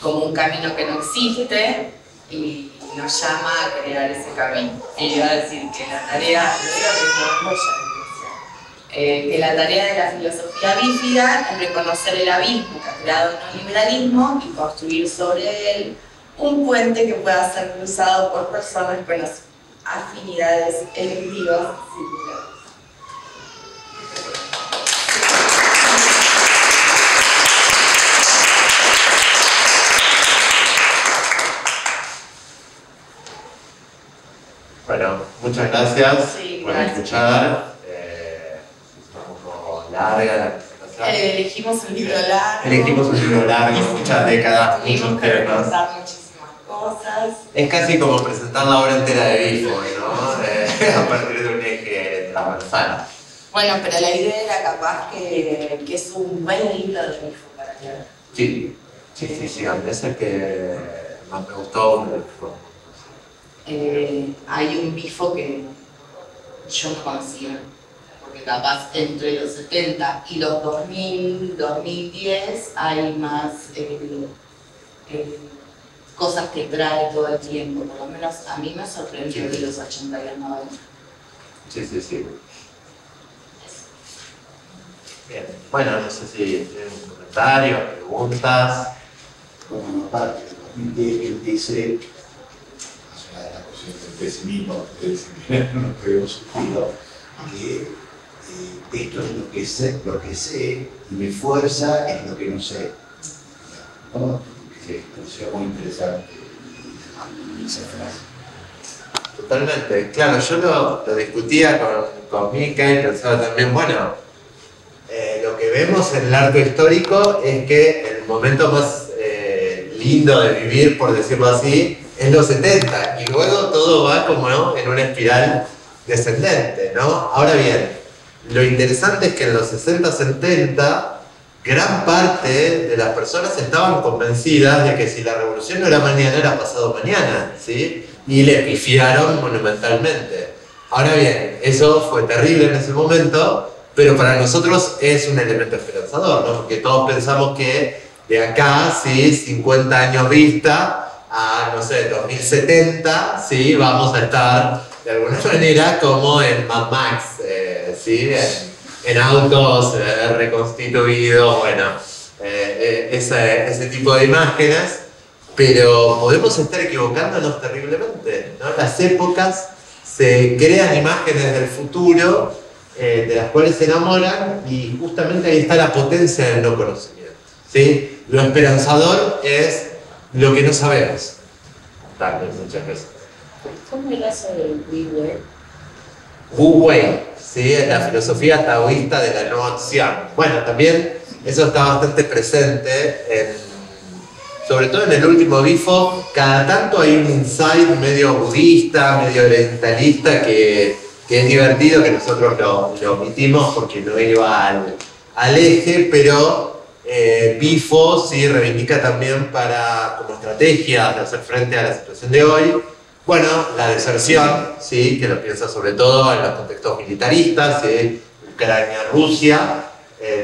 como un camino que no existe y nos llama a crear ese camino. Y iba a decir que la tarea, que la tarea de la filosofía bífida es reconocer el abismo que ha creado el neoliberalismo y construir sobre él un puente que pueda ser cruzado por personas con las afinidades electivas similares. Bueno, muchas gracias por Gracias. escuchar. Es un poco larga la presentación. Elegimos un libro largo. Elegimos un libro largo, muchas décadas, Tuvimos muchos que temas. preguntar muchísimas cosas. Es casi como presentar la obra entera de Bifo, ¿no? A partir de un eje transversal. Bueno, pero la idea era capaz que es un buen libro de Bifo para leer. Sí, a mí es el que más me gustó, uno de los Bifo. Hay un Bifo que yo no conocía, porque capaz entre los 70 y los 2000, 2010 hay más cosas que trae todo el tiempo, por lo menos a mí me sorprendió de los 80 y los 90. Sí. Bien, bueno, no sé si tienen comentarios, preguntas. Bueno, aparte, él dice, más allá de la cuestión del pesimismo, que no hemos sufrido, que esto es lo que sé, y mi fuerza es lo que no sé. ¿No? Que me pareció muy interesante esa frase. Totalmente, claro, yo lo discutía con Mika y pensaba también, bueno, lo que vemos en el arco histórico es que el momento más lindo de vivir, por decirlo así, es los 70, y luego todo va como, ¿no?, en una espiral descendente, ¿no? Ahora bien, lo interesante es que en los 60-70 gran parte de las personas estaban convencidas de que si la revolución no era mañana, era pasado mañana, ¿sí? Y le pifiaron monumentalmente. Ahora bien, eso fue terrible en ese momento, pero para nosotros es un elemento esperanzador, ¿no? Porque todos pensamos que de acá, ¿sí?, 50 años vista a, no sé, 2070, ¿sí?, vamos a estar de alguna manera como en Mad Max, ¿sí?, en autos reconstituidos, bueno, ese tipo de imágenes, pero podemos estar equivocándonos terriblemente, ¿no? Las épocas se crean imágenes del futuro de las cuales se enamoran, y justamente ahí está la potencia del no conocimiento, ¿sí? Lo esperanzador es lo que no sabemos. También muchas veces. ¿Cómo era eso del Wu Wei? Wu Wei, ¿sí?, la filosofía taoísta de la no acción. Bueno, también eso está bastante presente, sobre todo en el último Bifo. Cada tanto hay un insight medio budista, medio orientalista que es divertido, que nosotros lo omitimos porque no iba al eje, pero Bifo sí reivindica también como estrategia de hacer frente a la situación de hoy. Bueno, la deserción, ¿sí?, que lo piensa sobre todo en los contextos militaristas, ¿sí?, Ucrania, Rusia,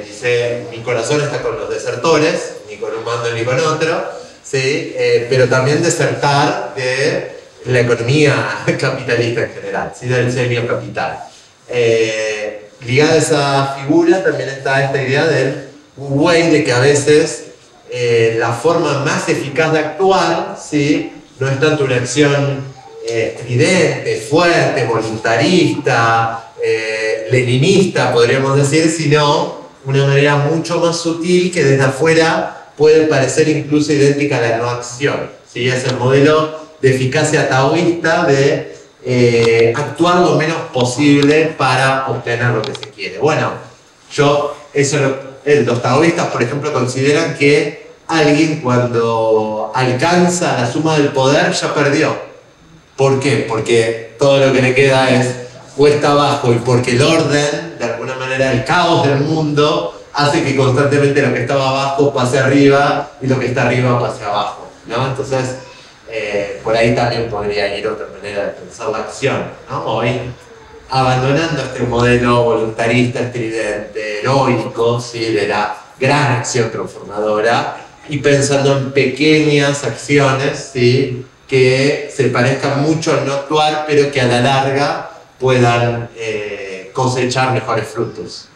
dice, mi corazón está con los desertores, ni con un bando ni con otro, ¿sí?, pero también desertar de la economía capitalista en general, ¿sí?, del semiocapital. Ligada a esa figura también está esta idea del Wu Wei, de que a veces la forma más eficaz de actuar, ¿sí?, no es tanto una acción estridente, fuerte, voluntarista, leninista, podríamos decir, sino una manera mucho más sutil que desde afuera puede parecer incluso idéntica a la no acción, ¿sí? Es el modelo de eficacia taoísta de actuar lo menos posible para obtener lo que se quiere. Bueno, los taoístas, por ejemplo, consideran que alguien, cuando alcanza la suma del poder, ya perdió. ¿Por qué? Porque todo lo que le queda es cuesta abajo, y porque el orden, de alguna manera el caos del mundo, hace que constantemente lo que estaba abajo pase arriba y lo que está arriba pase abajo, ¿no? Entonces, por ahí también podría ir otra manera de pensar la acción, ¿no? Hoy, abandonando este modelo voluntarista, estridente, heroico, ¿sí?, de la gran acción transformadora, y pensando en pequeñas acciones, ¿sí? Que se parezcan mucho al no actuar, pero que a la larga puedan cosechar mejores frutos.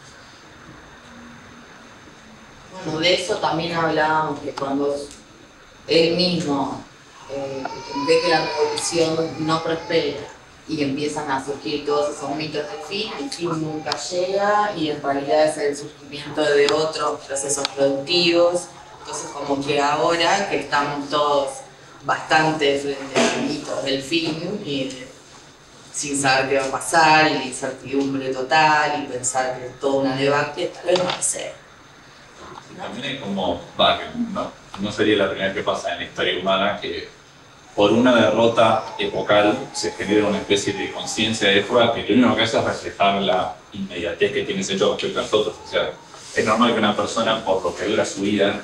Bueno, de eso también hablábamos, que cuando él mismo ve que la revolución no prospera y empiezan a surgir todos esos mitos del fin, el fin nunca llega y en realidad es el surgimiento de otros procesos productivos. Entonces, como que ahora que estamos todos bastante frente a mitos del fin y sin saber qué va a pasar y la incertidumbre total y pensar que es toda una debacle, tal vez no va a ser. También hay como, no sería la primera vez que pasa en la historia humana que por una derrota epocal se genera una especie de conciencia de época que lo único que hace es reflejar la inmediatez que tiene ese hecho respecto a nosotros. O sea, es normal que una persona, por lo que dura su vida,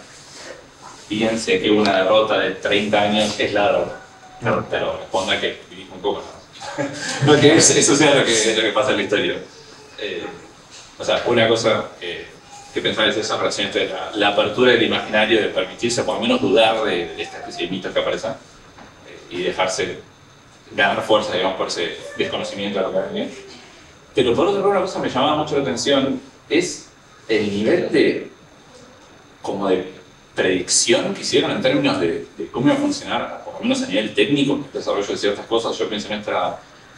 piense que una derrota de 30 años es la derrota. No, pero responda que vivimos un poco más. No que eso sea lo que pasa en la historia. O sea, una cosa que pensar es esa relación entre la apertura del imaginario, de permitirse por lo menos dudar de esta especie de mitos que aparecen y dejarse ganar fuerza, digamos, por ese desconocimiento de lo que viene. Pero por otro lado, una cosa que me llamaba mucho la atención es el nivel de predicción que hicieron en términos de cómo iba a funcionar, por lo menos a nivel técnico, el desarrollo de ciertas cosas. Yo pienso en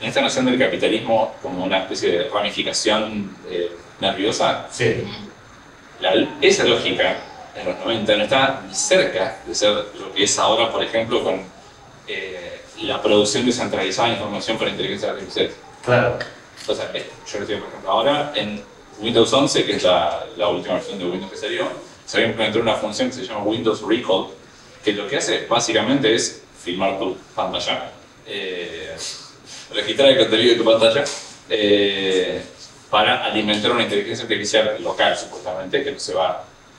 esta noción del capitalismo como una especie de ramificación nerviosa. Sí. Esa lógica en los 90 no está ni cerca de ser lo que es ahora, por ejemplo, con la producción descentralizada de información por inteligencia artificial. Claro. O sea, yo lo digo, por ejemplo, ahora en Windows 11, que es la última versión de Windows que salió, se va a implementar una función que se llama Windows Recall, que lo que hace básicamente es filmar tu pantalla, registrar el contenido de tu pantalla, para alimentar una inteligencia artificial local, supuestamente,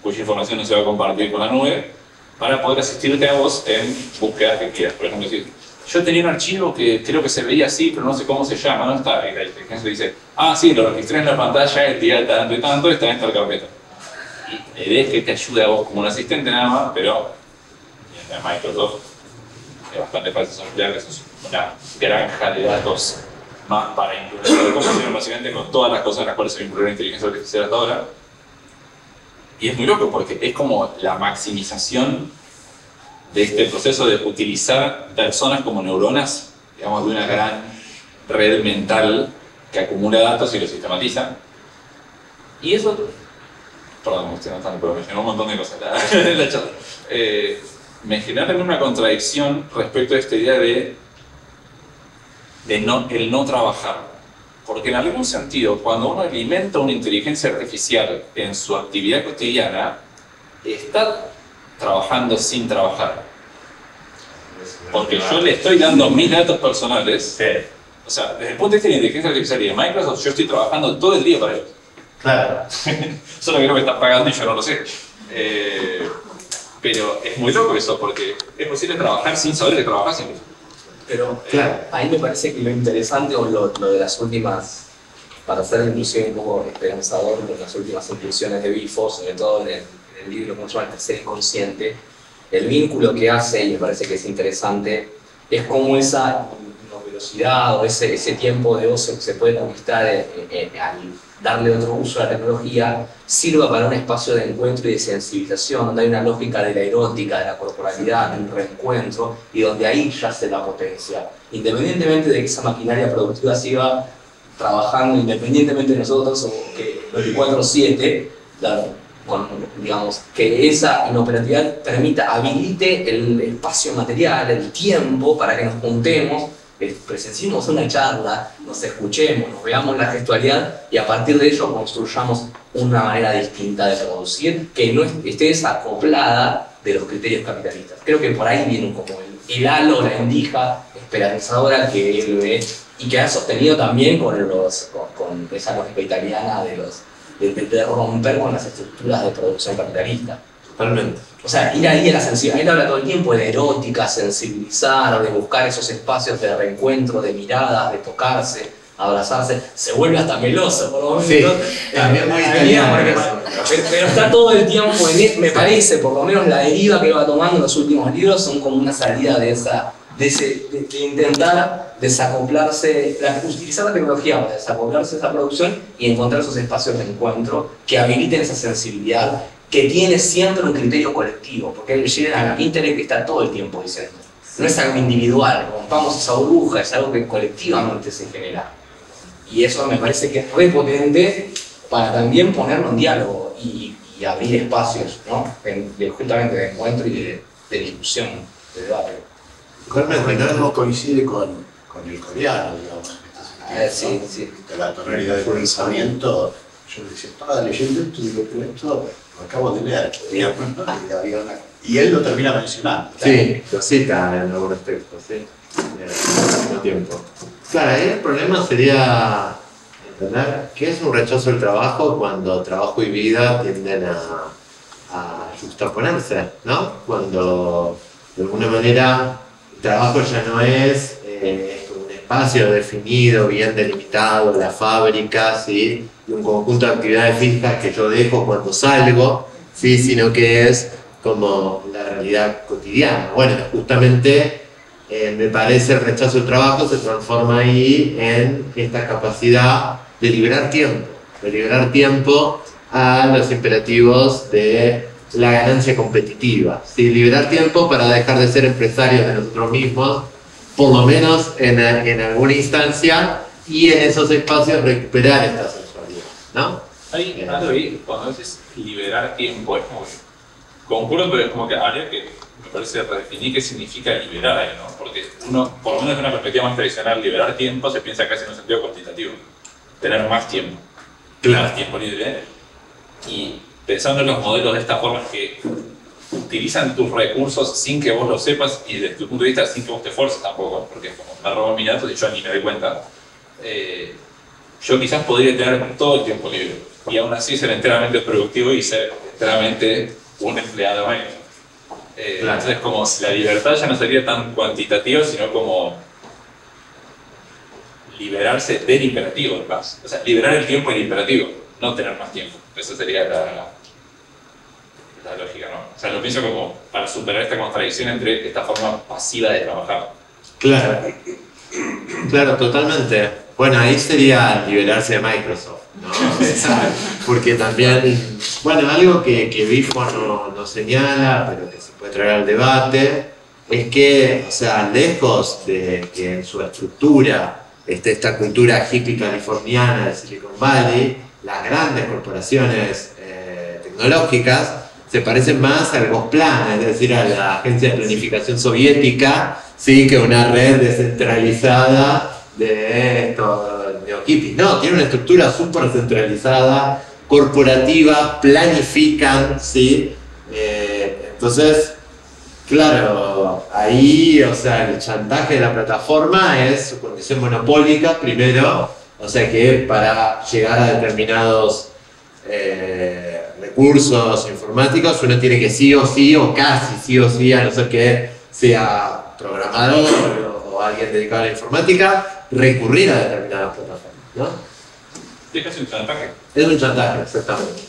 cuya información no se va a compartir con la nube, para poder asistirte a vos en búsquedas que quieras. Por ejemplo, decir, yo tenía un archivo que creo que se veía así, pero no sé cómo se llama, ¿dónde está? Y la inteligencia dice, sí, lo registré en la pantalla, el día tanto y tanto, está en esta carpeta. Y la idea es que te ayude a vos como un asistente nada más, pero en Microsoft es bastante fácil sospechar que eso es una granja de datos más para incluir cómo funciona básicamente con todas las cosas en las cuales se incluye la inteligencia artificial hasta ahora. Y es muy loco porque es como la maximización de este proceso de utilizar personas como neuronas, digamos, de una gran red mental que acumula datos y los sistematiza. Y eso, perdón, me estoy notando, pero me generó un montón de cosas en la charla. Me genera también una contradicción respecto a esta idea de el no trabajar. Porque en algún sentido, cuando uno alimenta una inteligencia artificial en su actividad cotidiana, está trabajando sin trabajar. Porque yo le estoy dando mis datos personales. Sí. O sea, desde el punto de vista de la inteligencia artificial y de Microsoft, yo estoy trabajando todo el día para ellos. Claro. Solo que no me están pagando y yo no lo sé. Pero es muy loco eso, porque es posible trabajar sin saber que trabajas sin eso. Pero Claro. a mí me parece que lo interesante o lo de las últimas, para ser inclusive un poco esperanzador, con las últimas inclusiones de Bifo, sobre todo en el libro como se llama El tercer inconsciente, el vínculo que hace, y me parece que es interesante, es cómo esa velocidad o ese tiempo de ocio que se puede conquistar al darle otro uso a la tecnología sirva para un espacio de encuentro y de sensibilización, donde hay una lógica de la erótica, de la corporalidad, de un reencuentro, y donde ahí yace la potencia. Independientemente de que esa maquinaria productiva siga trabajando, independientemente de nosotros, o que 24/7, digamos, que esa inoperatividad habilite el espacio material, el tiempo para que nos juntemos, presenciemos una charla, nos escuchemos, nos veamos la gestualidad y a partir de ello construyamos una manera distinta de producir que no esté desacoplada de los criterios capitalistas. Creo que por ahí viene como el halo, la endija esperanzadora que él ve y que ha sostenido también con esa lógica italiana de romper con las estructuras de producción capitalista. Totalmente. O sea, ir ahí a la sensibilidad. Él habla todo el tiempo de erótica, sensibilizar, de buscar esos espacios de reencuentro, de miradas, de tocarse, abrazarse, se vuelve hasta meloso por lo menos. Sí, también muy italiano eso. Pero está todo el tiempo, me parece, por lo menos la deriva que va tomando en los últimos libros son como una salida de intentar desacoplarse, utilizar la tecnología para desacoplarse de esa producción y encontrar esos espacios de encuentro que habiliten esa sensibilidad que tiene siempre un criterio colectivo, porque el General Internet está todo el tiempo diciendo, no es algo individual, rompamos esa burbuja, es algo que colectivamente se genera. Y eso me parece que es re potente para también ponerlo en diálogo y abrir espacios, ¿no? Justamente de encuentro y de discusión, de debate. Realmente no coincide con el coreano, digamos. Sí. La tonalidad de pensamiento, yo decía, estaba leyendo esto y digo, pero esto lo acabo de leer, digamos, ¿no? Y él lo termina mencionando. Sí, lo cita en algunos textos, sí. Al mismo tiempo. Claro, ahí el problema sería entender qué es un rechazo del trabajo cuando trabajo y vida tienden a juxtaponerse, ¿no? Cuando de alguna manera el trabajo ya no es un espacio definido, bien delimitado, la fábrica, ¿sí? Y un conjunto de actividades fijas que yo dejo cuando salgo, ¿sí? Sino que es como la realidad cotidiana. Bueno, justamente me parece el rechazo del trabajo se transforma ahí en esta capacidad de liberar tiempo a los imperativos de la ganancia competitiva, ¿sí? Liberar tiempo para dejar de ser empresarios de nosotros mismos, por lo menos en alguna instancia, y en esos espacios recuperar esta sensualidad, ¿no? Ahí, cuando dices liberar tiempo, es como que concuerdo, pero es como que habría que, me parece, redefinir qué significa liberar, ¿no? Porque uno, por lo menos de una perspectiva más tradicional, liberar tiempo se piensa casi en un sentido cuantitativo. Tener más tiempo. Claro. Más tiempo libre. Y pensando en los modelos de esta forma que utilizan tus recursos sin que vos lo sepas y desde tu punto de vista sin que vos te esfuerces tampoco, porque es como me roban mis datos y yo ni me doy cuenta. Yo quizás podría tener todo el tiempo libre y aún así ser enteramente productivo y ser enteramente un empleado menos. Claro. Entonces, como si la libertad ya no sería tan cuantitativa, sino como liberarse del imperativo, además. O sea, liberar el tiempo del imperativo, no tener más tiempo. Esa sería la lógica, ¿no? O sea, lo pienso como para superar esta contradicción entre esta forma pasiva de trabajar. Claro, claro, totalmente. Bueno, ahí sería liberarse de Microsoft, ¿no? Porque también, bueno, algo que Bifo no señala, pero que se puede traer al debate, es que, o sea, lejos de que en su estructura esté esta cultura hippie californiana de Silicon Valley, las grandes corporaciones tecnológicas se parecen más al Gosplan, es decir, a la agencia de planificación soviética, sí, que una red descentralizada de estos neo-hippies. No, tiene una estructura súper centralizada, corporativa, planifican, ¿sí? Entonces, claro, ahí, o sea, el chantaje de la plataforma es su condición monopólica, primero, o sea que para llegar a determinados recursos informáticos uno tiene que sí o sí, o casi sí o sí, a no ser que sea programador o alguien dedicado a la informática, recurrir a determinadas plataformas, ¿no? Es casi un chantaje. Es un chantaje, exactamente.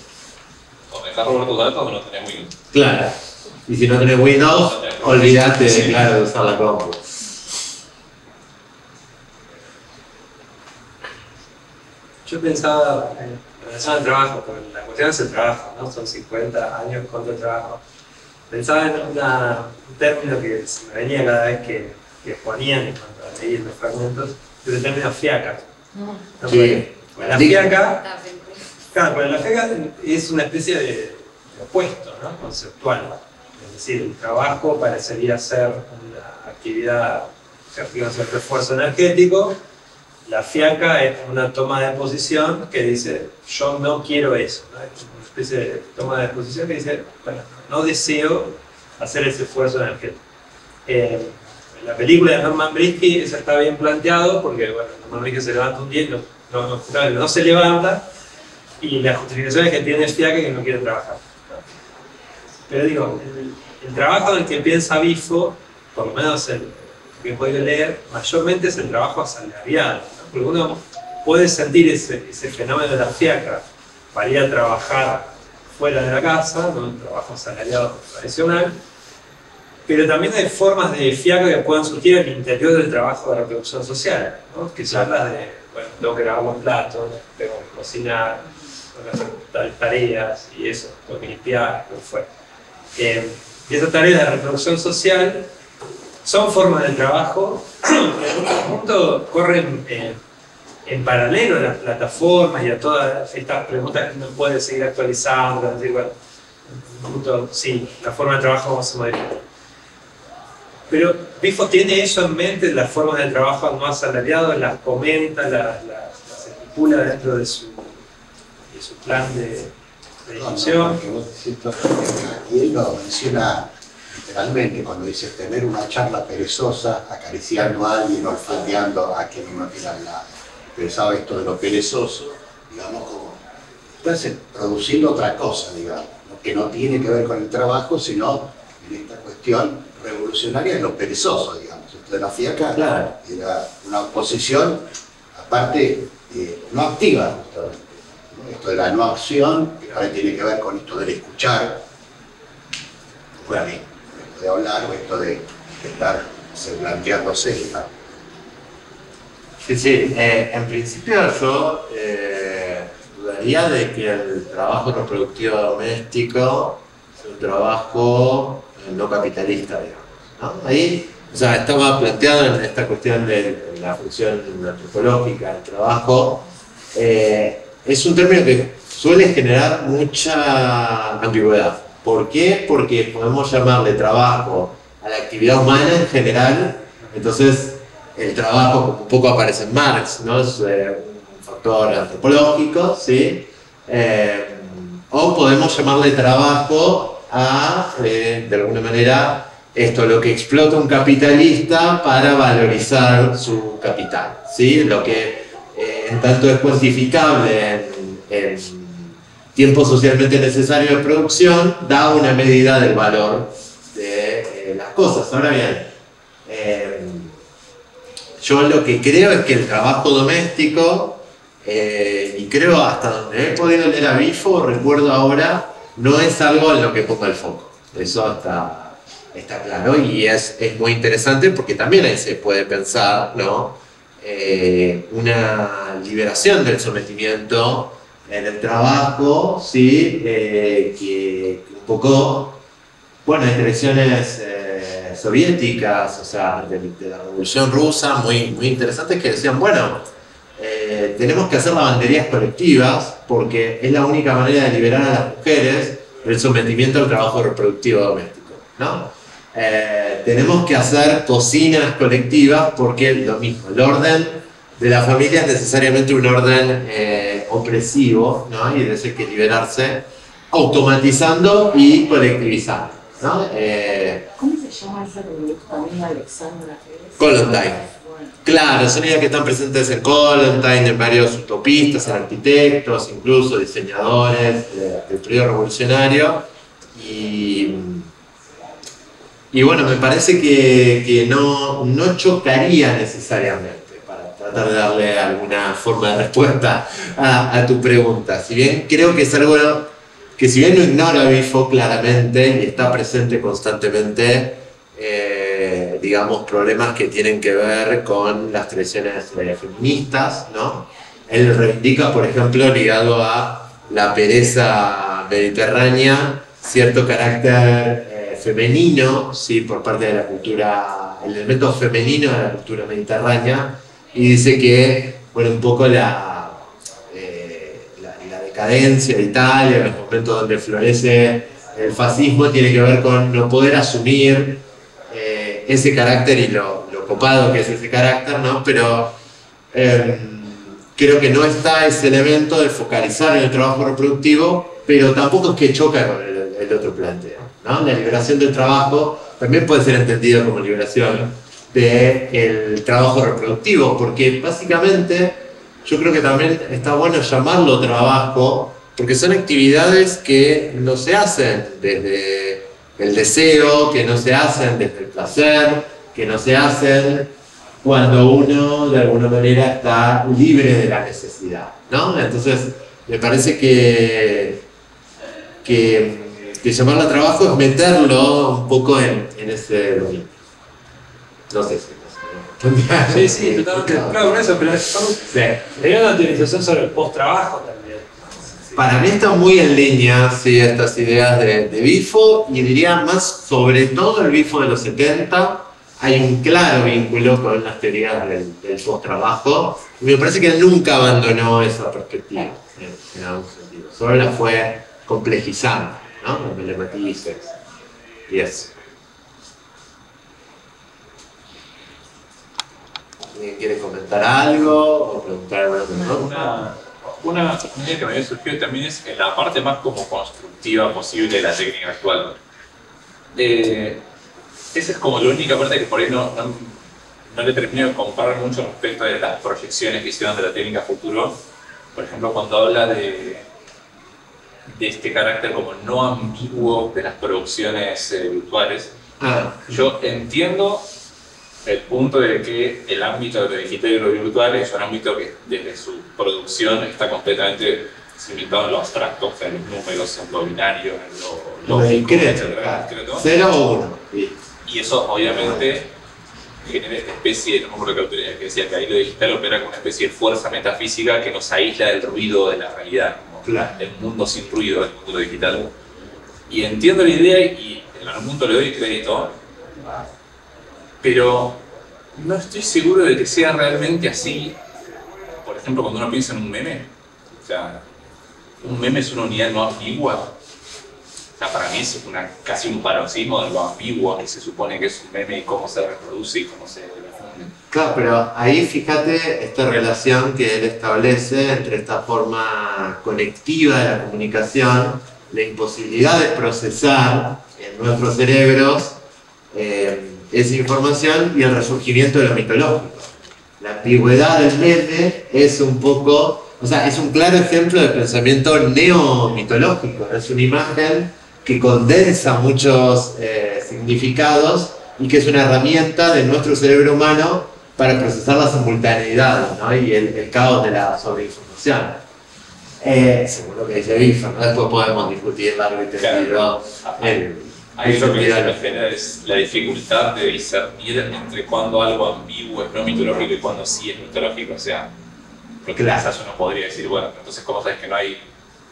O dejar robar tus datos o no tenés Windows. Claro. Y si no tenés Windows, olvídate, claro, de usar la compu. Yo pensaba en relación al trabajo, porque la cuestión es el trabajo, ¿no? Son 50 años contra el trabajo. Pensaba en un término que se me venía cada vez que ponían en cuanto a leer los fragmentos, que es el término fiaca. ¿No? Sí. La fiaca, claro, pero la fiaca es una especie de opuesto, ¿no? Conceptual. Es decir, el trabajo parecería ser una actividad que requiere un cierto esfuerzo energético. La fiaca es una toma de posición que dice, yo no quiero eso, ¿no? Es una especie de toma de posición que dice, bueno, no deseo hacer ese esfuerzo energético. En la película de Norman Brisky eso está bien planteado porque, bueno, Norman Brisky se levanta un día y no se levanta y la justificación es que tiene fiaca y que no quiere trabajar, ¿no? Pero digo, el trabajo en el que piensa Bifo, por lo menos el que he podido leer, mayormente es el trabajo asalariado, ¿no? porque uno puede sentir ese fenómeno de la fiaca para ir a trabajar fuera de la casa, ¿no? Un trabajo asalariado tradicional, pero también hay formas de fiaca que pueden surgir en el interior del trabajo de reproducción social, ¿no? Que son las de, bueno, tengo que lavar los platos, tengo que cocinar, tengo que hacer tareas y eso, tengo que limpiar, lo que fuera. Y esas tareas de reproducción social son formas de trabajo que en algún punto corren en paralelo a las plataformas y a todas estas preguntas que uno puede seguir actualizando, decir, bueno, en un punto, sí, la forma de trabajo vamos a modificar. Pero Bifo tiene eso en mente, las formas de trabajo no asalariadas, las comenta, las estipula dentro de su plan de discusión. Y él lo menciona literalmente cuando dice tener una charla perezosa, acariciando a alguien, olfateando a quien uno tira al lado. Pensaba esto de lo perezoso, digamos, como estás produciendo otra cosa, digamos, ¿no? Que no tiene que ver con el trabajo, sino en esta cuestión revolucionaria de lo perezoso, digamos. Esto de la fiaca, claro, era una oposición, aparte, no activa, justamente, ¿no? Esto de la no acción, que ahora tiene que ver con esto del escuchar, bueno, esto de hablar o esto de estar planteándose, ¿no? Sí, en principio yo dudaría de que el trabajo reproductivo doméstico es un trabajo no capitalista, digamos, ¿no? Ahí, o sea, estaba planteado en esta cuestión de la función antropológica del trabajo. Es un término que suele generar mucha ambigüedad. ¿Por qué? Porque podemos llamarle trabajo a la actividad humana en general, entonces el trabajo, como un poco aparece en Marx, ¿no? Es un factor antropológico, ¿sí? O podemos llamarle trabajo a, de alguna manera, lo que explota un capitalista para valorizar su capital, ¿sí? Lo que en tanto es cuantificable en tiempo socialmente necesario de producción, da una medida del valor de las cosas. Ahora bien, yo lo que creo es que el trabajo doméstico, y creo hasta donde he podido leer a Bifo, recuerdo ahora, no es algo en lo que ponga el foco. Eso está claro y es muy interesante porque también ahí se puede pensar, ¿no? Una liberación del sometimiento en el trabajo, ¿sí? Que un poco, bueno, hay tradiciones soviéticas, o sea, de la Revolución Rusa, muy interesantes, que decían, bueno, tenemos que hacer lavanderías colectivas porque es la única manera de liberar a las mujeres del sometimiento al trabajo reproductivo doméstico, ¿no? Tenemos que hacer cocinas colectivas porque lo mismo, el orden de la familia es necesariamente un orden opresivo, ¿no? Y de eso hay que liberarse automatizando y colectivizando, ¿no? ¿Cómo se llama esa revista también, Alexandra? Kollontai. Claro, son ideas que están presentes en Kollontai, en varios utopistas, en arquitectos, incluso diseñadores del periodo revolucionario. Y bueno, me parece que no chocaría necesariamente, para tratar de darle alguna forma de respuesta a tu pregunta. Si bien creo que es algo que, si bien no ignora Bifo claramente y está presente constantemente, digamos, problemas que tienen que ver con las tradiciones feministas, ¿no? Él reivindica, por ejemplo, ligado a la pereza mediterránea, cierto carácter femenino, ¿sí? Por parte de la cultura, el elemento femenino de la cultura mediterránea, y dice que, bueno, un poco la decadencia de Italia, el momento donde florece el fascismo, tiene que ver con no poder asumir ese carácter y lo copado que es ese carácter, ¿no? Pero creo que no está ese elemento de focalizar en el trabajo reproductivo, pero tampoco es que choca con el otro planteo, ¿no? La liberación del trabajo también puede ser entendido como liberación del trabajo reproductivo, porque básicamente yo creo que también está bueno llamarlo trabajo, porque son actividades que no se hacen desde el deseo, que no se hacen desde el placer, que no se hacen cuando uno de alguna manera está libre de la necesidad, ¿no? Entonces, me parece que llamarlo a trabajo es meterlo un poco en ese dominio. No sé si Sí, totalmente de acuerdo con eso, pero sería una utilización sobre el post-trabajo también. Para mí está muy en línea, sí, estas ideas de Bifo, y diría más sobre todo el Bifo de los 70. Hay un claro vínculo con las teorías del post-trabajo, y me parece que él nunca abandonó esa perspectiva, en algún sentido. Solo la fue complejizando, ¿no? Los matices y eso. ¿Alguien quiere comentar algo o preguntar algo? Una idea que me había surgido también es en la parte más como constructiva posible de la técnica actual. Esa es como la única parte que por ahí no le termino de comparar mucho respecto de las proyecciones que hicieron de la técnica futuro. Por ejemplo, cuando habla de este carácter como no ambiguo de las producciones virtuales, yo entiendo el punto de que el ámbito de lo digital y lo virtual es un ámbito que desde su producción está completamente cimentado en lo abstracto, o sea, en los números, en lo binario, en lo discreto, discreto. 0 o 1. Y eso obviamente genera esta especie, no me acuerdo qué autoridad que decía que ahí lo digital opera como una especie de fuerza metafísica que nos aísla del ruido de la realidad, como el mundo sin ruido, el mundo digital. Y entiendo la idea y en algún punto le doy crédito, pero no estoy seguro de que sea realmente así. Por ejemplo, cuando uno piensa en un meme, o sea, un meme es una unidad no ambigua. O sea, para mí es casi un paroxismo de lo ambiguo que se supone que es un meme y cómo se reproduce y cómo se difunde. Claro, pero ahí fíjate esta relación que él establece entre esta forma conectiva de la comunicación, la imposibilidad de procesar en nuestros cerebros esa información y el resurgimiento de lo mitológico. La ambigüedad del meme es un poco, o sea, es un claro ejemplo de pensamiento neomitológico. Es una imagen que condensa muchos significados y que es una herramienta de nuestro cerebro humano para procesar la simultaneidad, ¿no? Y el caos de la sobreinformación. Según lo que dice Bifo, ¿no? Después podemos discutir largo y tendido. Ahí lo que se refiere es la dificultad de discernir entre cuando algo ambiguo es no mitológico y cuando sí es mitológico. O sea, porque quizás uno podría decir, bueno, entonces ¿cómo sabes que no hay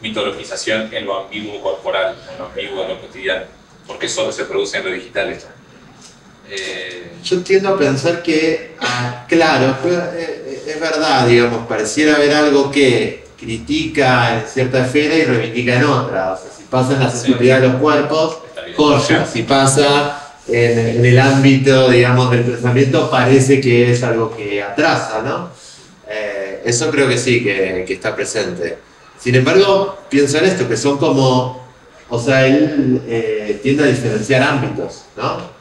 mitologización en lo ambiguo corporal, en lo ambiguo en lo cotidiano? ¿Por qué solo se produce en lo digital esto? Yo tiendo a pensar que, claro, es verdad, digamos, pareciera haber algo que critica en cierta esfera y reivindica en otra. O sea, si pasa en la sensibilidad de los cuerpos, joya. Si pasa en el ámbito, digamos, del pensamiento, parece que es algo que atrasa, ¿no? Eso creo que sí, que está presente. Sin embargo, pienso en esto, que son como, o sea, él tiende a diferenciar ámbitos, ¿no?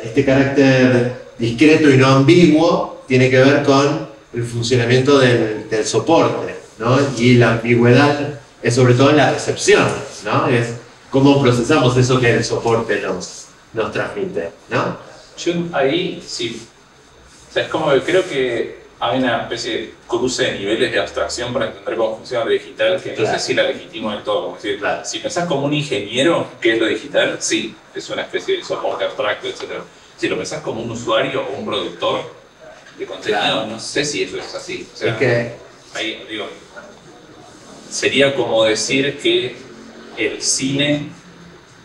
Este carácter discreto y no ambiguo tiene que ver con el funcionamiento del soporte, ¿no? Y la ambigüedad es sobre todo en la recepción, ¿no? Es cómo procesamos eso que el soporte nos transmite, ¿no? Yo ahí sí. O sea, es como que creo que hay una especie de cruce de niveles de abstracción para entender cómo funciona lo digital que no sé si la legitimo del todo. Como decir, si pensás como un ingeniero, ¿qué es lo digital? Sí, es una especie de soporte abstracto, etc. Si lo pensás como un usuario o un productor de contenido, no sé si eso es así. O sea, ahí digo, sería como decir que el cine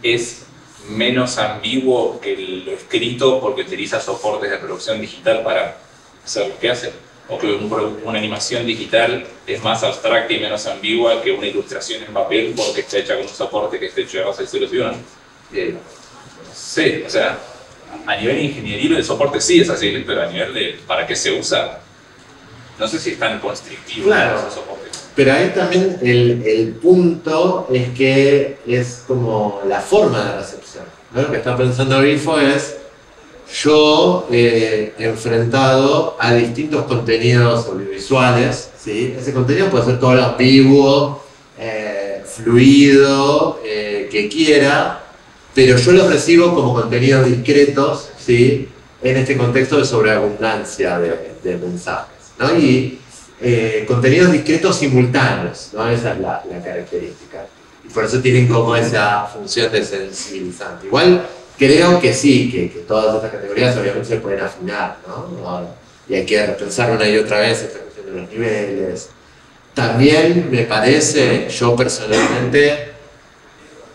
es menos ambiguo que lo escrito porque utiliza soportes de producción digital para hacer lo que hace, o que una animación digital es más abstracta y menos ambigua que una ilustración en papel porque está hecha con un soporte que está hecho de base de solución. No sé, o sea, a nivel ingenieril el soporte sí es así, pero a nivel de para qué se usa, no sé si es tan constrictivo ese soporte. Pero ahí también el punto es que es como la forma de recepción, ¿no? Lo que está pensando Bifo es yo enfrentado a distintos contenidos audiovisuales, ¿sí? Ese contenido puede ser todo lo ambiguo, fluido, que quiera, pero yo los recibo como contenidos discretos, ¿sí? en este contexto de sobreabundancia de mensajes, ¿no? Y contenidos discretos simultáneos, ¿no? Esa es la característica. Y por eso tienen como esa función de sensibilizante. Igual creo que sí, que todas estas categorías obviamente se pueden afinar, ¿no? Y hay que repensar una y otra vez esta cuestión de los niveles. También me parece, yo personalmente,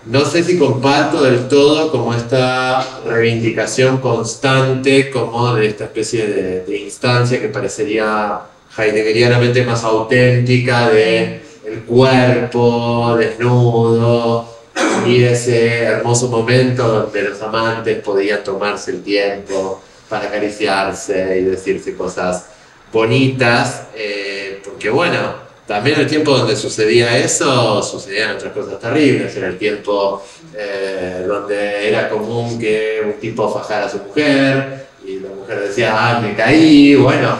no sé si comparto del todo como esta reivindicación constante como de esta especie de instancia que parecería heideggerianamente más auténtica de el cuerpo desnudo y ese hermoso momento donde los amantes podían tomarse el tiempo para acariciarse y decirse cosas bonitas, porque bueno, también el tiempo donde sucedía eso, sucedían otras cosas terribles. Era el tiempo donde era común que un tipo fajara a su mujer y la mujer decía, ah, me caí. Bueno,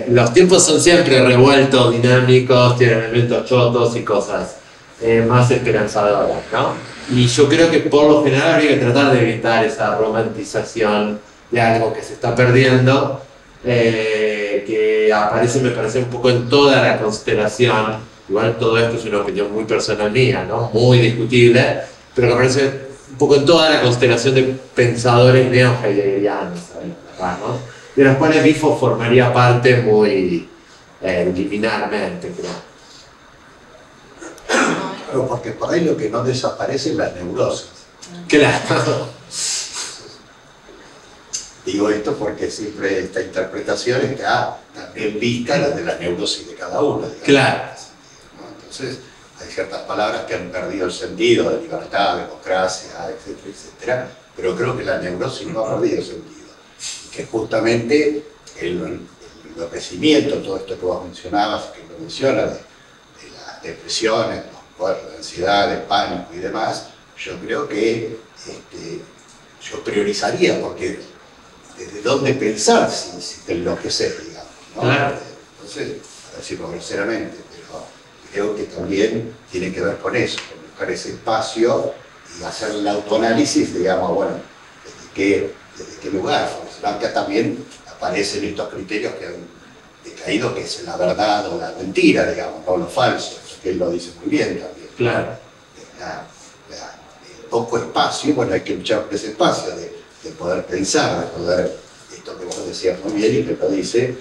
los tiempos son siempre revueltos, dinámicos, tienen elementos chotos y cosas más esperanzadoras, ¿no? Y yo creo que por lo general habría que tratar de evitar esa romantización de algo que se está perdiendo, que aparece, me parece, un poco en toda la constelación. Igual todo esto es una opinión muy personal mía, ¿no? Muy discutible, pero que aparece un poco en toda la constelación de pensadores neo-heideggerianos, ¿no? De los cuales Bifo formaría parte muy liminarmente, creo. Claro, porque por ahí lo que no desaparece es la neurosis. Claro. Digo esto porque siempre esta interpretación está también vista la de la neurosis de cada uno. Digamos. Claro. ¿No? Entonces, hay ciertas palabras que han perdido el sentido de libertad, democracia, etcétera, etcétera, pero creo que la neurosis no ha perdido sentido. Y que justamente el enloquecimiento, todo esto que vos mencionabas, que lo menciona, de las depresiones, los cuadros de ansiedad, de pánico y demás, yo creo que yo priorizaría, porque desde dónde pensar si te enloqueces, digamos, ¿no? Claro. Entonces, para decirlo groseramente, pero creo que también tiene que ver con eso, con buscar ese espacio y hacer el autoanálisis, digamos, bueno, desde qué lugar, porque acá también aparecen estos criterios que han decaído, que es la verdad o la mentira, digamos, no lo falso, que él lo dice muy bien también. Claro. El poco espacio, bueno, hay que luchar por ese espacio de poder pensar, de poder, esto que vos decías muy bien y que lo dice, de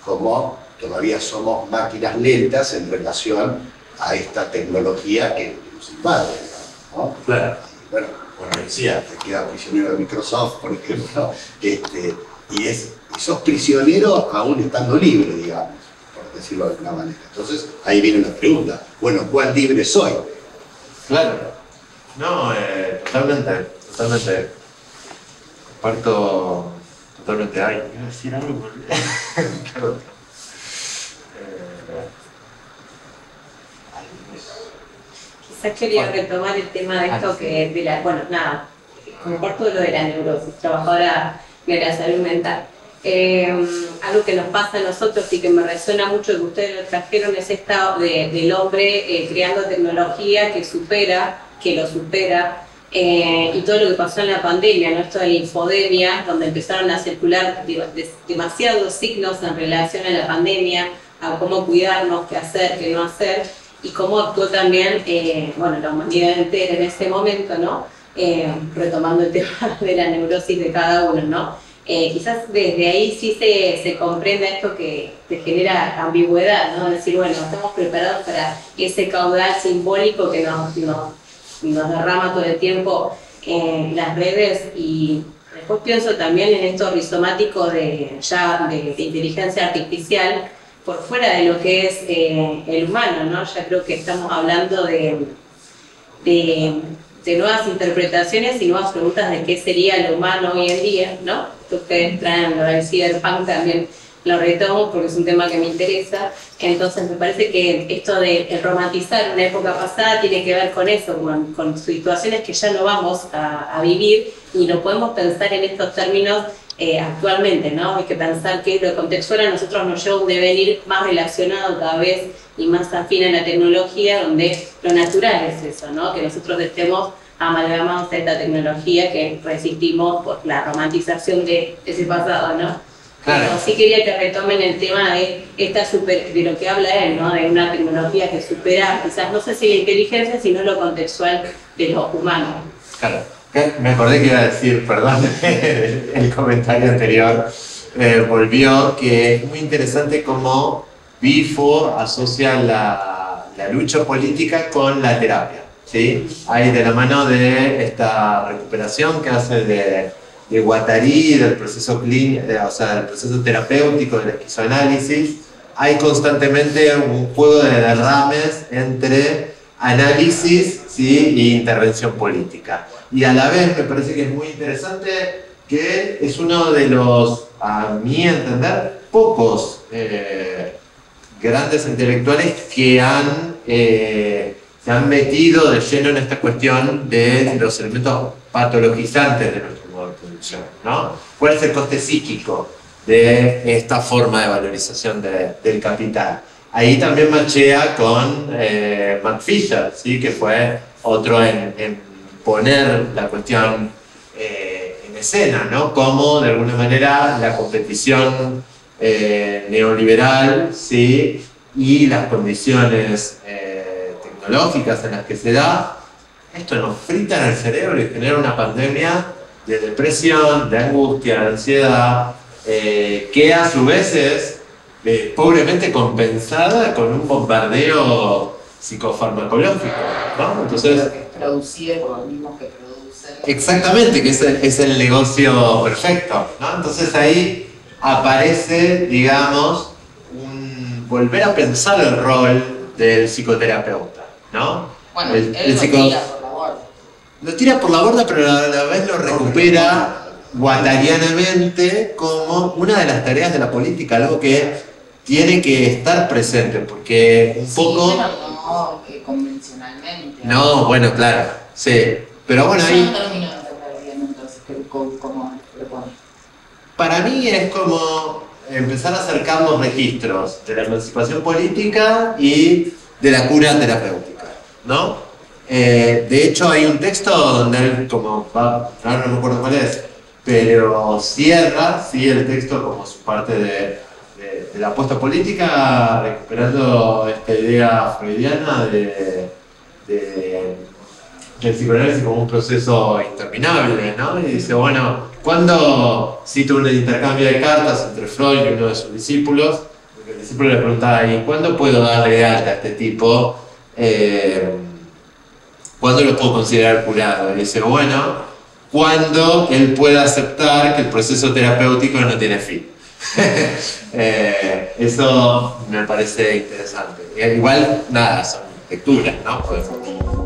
cómo todavía somos máquinas lentas en relación a esta tecnología que nos invade, ¿no? Claro. Y bueno, decía, te queda prisionero de Microsoft, por ejemplo, y sos prisionero aún estando libre, digamos, por decirlo de alguna manera. Entonces, ahí viene una pregunta, bueno, ¿cuál libre soy? Claro. No, totalmente. Comparto totalmente. Ay, iba a decir algo. Quizás quería retomar el tema de esto que, comparto lo de la neurosis, trabajadora de la salud mental. Algo que nos pasa a nosotros y que me resuena mucho que ustedes lo trajeron es esta del hombre creando tecnología que lo supera, y todo lo que pasó en la pandemia, ¿no? Esto de la infodemia, donde empezaron a circular demasiados signos en relación a la pandemia, a cómo cuidarnos, qué hacer, qué no hacer, y cómo actuó también la humanidad entera en ese momento, ¿no? Retomando el tema de la neurosis de cada uno, ¿no? Quizás desde ahí sí se comprende esto que te genera ambigüedad, ¿no? Decir, bueno, estamos preparados para ese caudal simbólico que nos derrama todo el tiempo en las redes, y después pienso también en esto rizomático de inteligencia artificial por fuera de lo que es el humano, ¿no? Ya creo que estamos hablando de nuevas interpretaciones y nuevas preguntas de qué sería lo humano hoy en día, ¿no? Ustedes traen lo del cyberpunk, también lo retomo porque es un tema que me interesa. Entonces me parece que esto de romantizar una época pasada tiene que ver con eso, con situaciones que ya no vamos a vivir, y lo podemos pensar en estos términos actualmente, ¿no? Hay que pensar que lo contextual a nosotros nos lleva a un devenir más relacionado cada vez y más afín a la tecnología, donde lo natural es eso, ¿no? Que nosotros estemos amalgamamos a esta tecnología que resistimos por la romantización de ese pasado, ¿no? Claro. Pero sí quería que retomen el tema de de lo que habla él, ¿no? De una tecnología que supera, quizás no sé si la inteligencia, sino lo contextual de lo humano. Claro. Me acordé que iba a decir, perdón, el comentario anterior volvió, que es muy interesante cómo Bifo asocia la lucha política con la terapia, ¿sí? Hay de la mano de esta recuperación que hace de Guattari, del proceso clínico, o sea, del proceso terapéutico del esquizoanálisis, hay constantemente un juego de derrames entre análisis, ¿sí? E intervención política. Y a la vez me parece que es muy interesante que es uno de los, a mi entender, pocos grandes intelectuales que se han metido de lleno en esta cuestión de los elementos patologizantes de nuestro modo de producción, ¿no? ¿Cuál es el coste psíquico de esta forma de valorización del capital? Ahí también machea con Max Fisher, ¿sí? Que fue otro en poner la cuestión en escena, ¿no? Como de alguna manera la competición neoliberal, ¿sí? Y las condiciones tecnológicas en las que se da, esto nos frita en el cerebro y genera una pandemia de depresión, de angustia, de ansiedad, que a su vez es pobremente compensada con un bombardeo psicofarmacológico, ¿no? Entonces, producido por los mismos que producen. exactamente, que es el negocio perfecto, ¿no? Entonces ahí aparece, digamos, volver a pensar el rol del psicoterapeuta, ¿no? Bueno, él lo tira por la borda. Lo tira por la borda, pero a la vez lo recupera guattarianamente como una de las tareas de la política, algo que tiene que estar presente, porque un poco... Sí, pero no convencionalmente. No, bueno, claro, sí. Pero bueno, ahí... Yo no termino de entender bien entonces cómo propone. Para mí es como empezar a acercar los registros de la emancipación política y de la cura terapéutica, ¿no? De hecho, hay un texto donde él, ahora no me acuerdo cuál es, pero cierra, ¿sí? El texto como su parte de la apuesta política, recuperando esta idea freudiana del psicoanálisis como un proceso interminable, ¿no? Y dice, bueno, cuando cita un intercambio de cartas entre Freud y uno de sus discípulos, el discípulo le pregunta, ¿y cuándo puedo darle de alta a este tipo? ¿Cuándo lo puedo considerar curado? Y dice, bueno, cuando él pueda aceptar que el proceso terapéutico no tiene fin. Eso me parece interesante. Igual, nada, son lecturas, ¿no?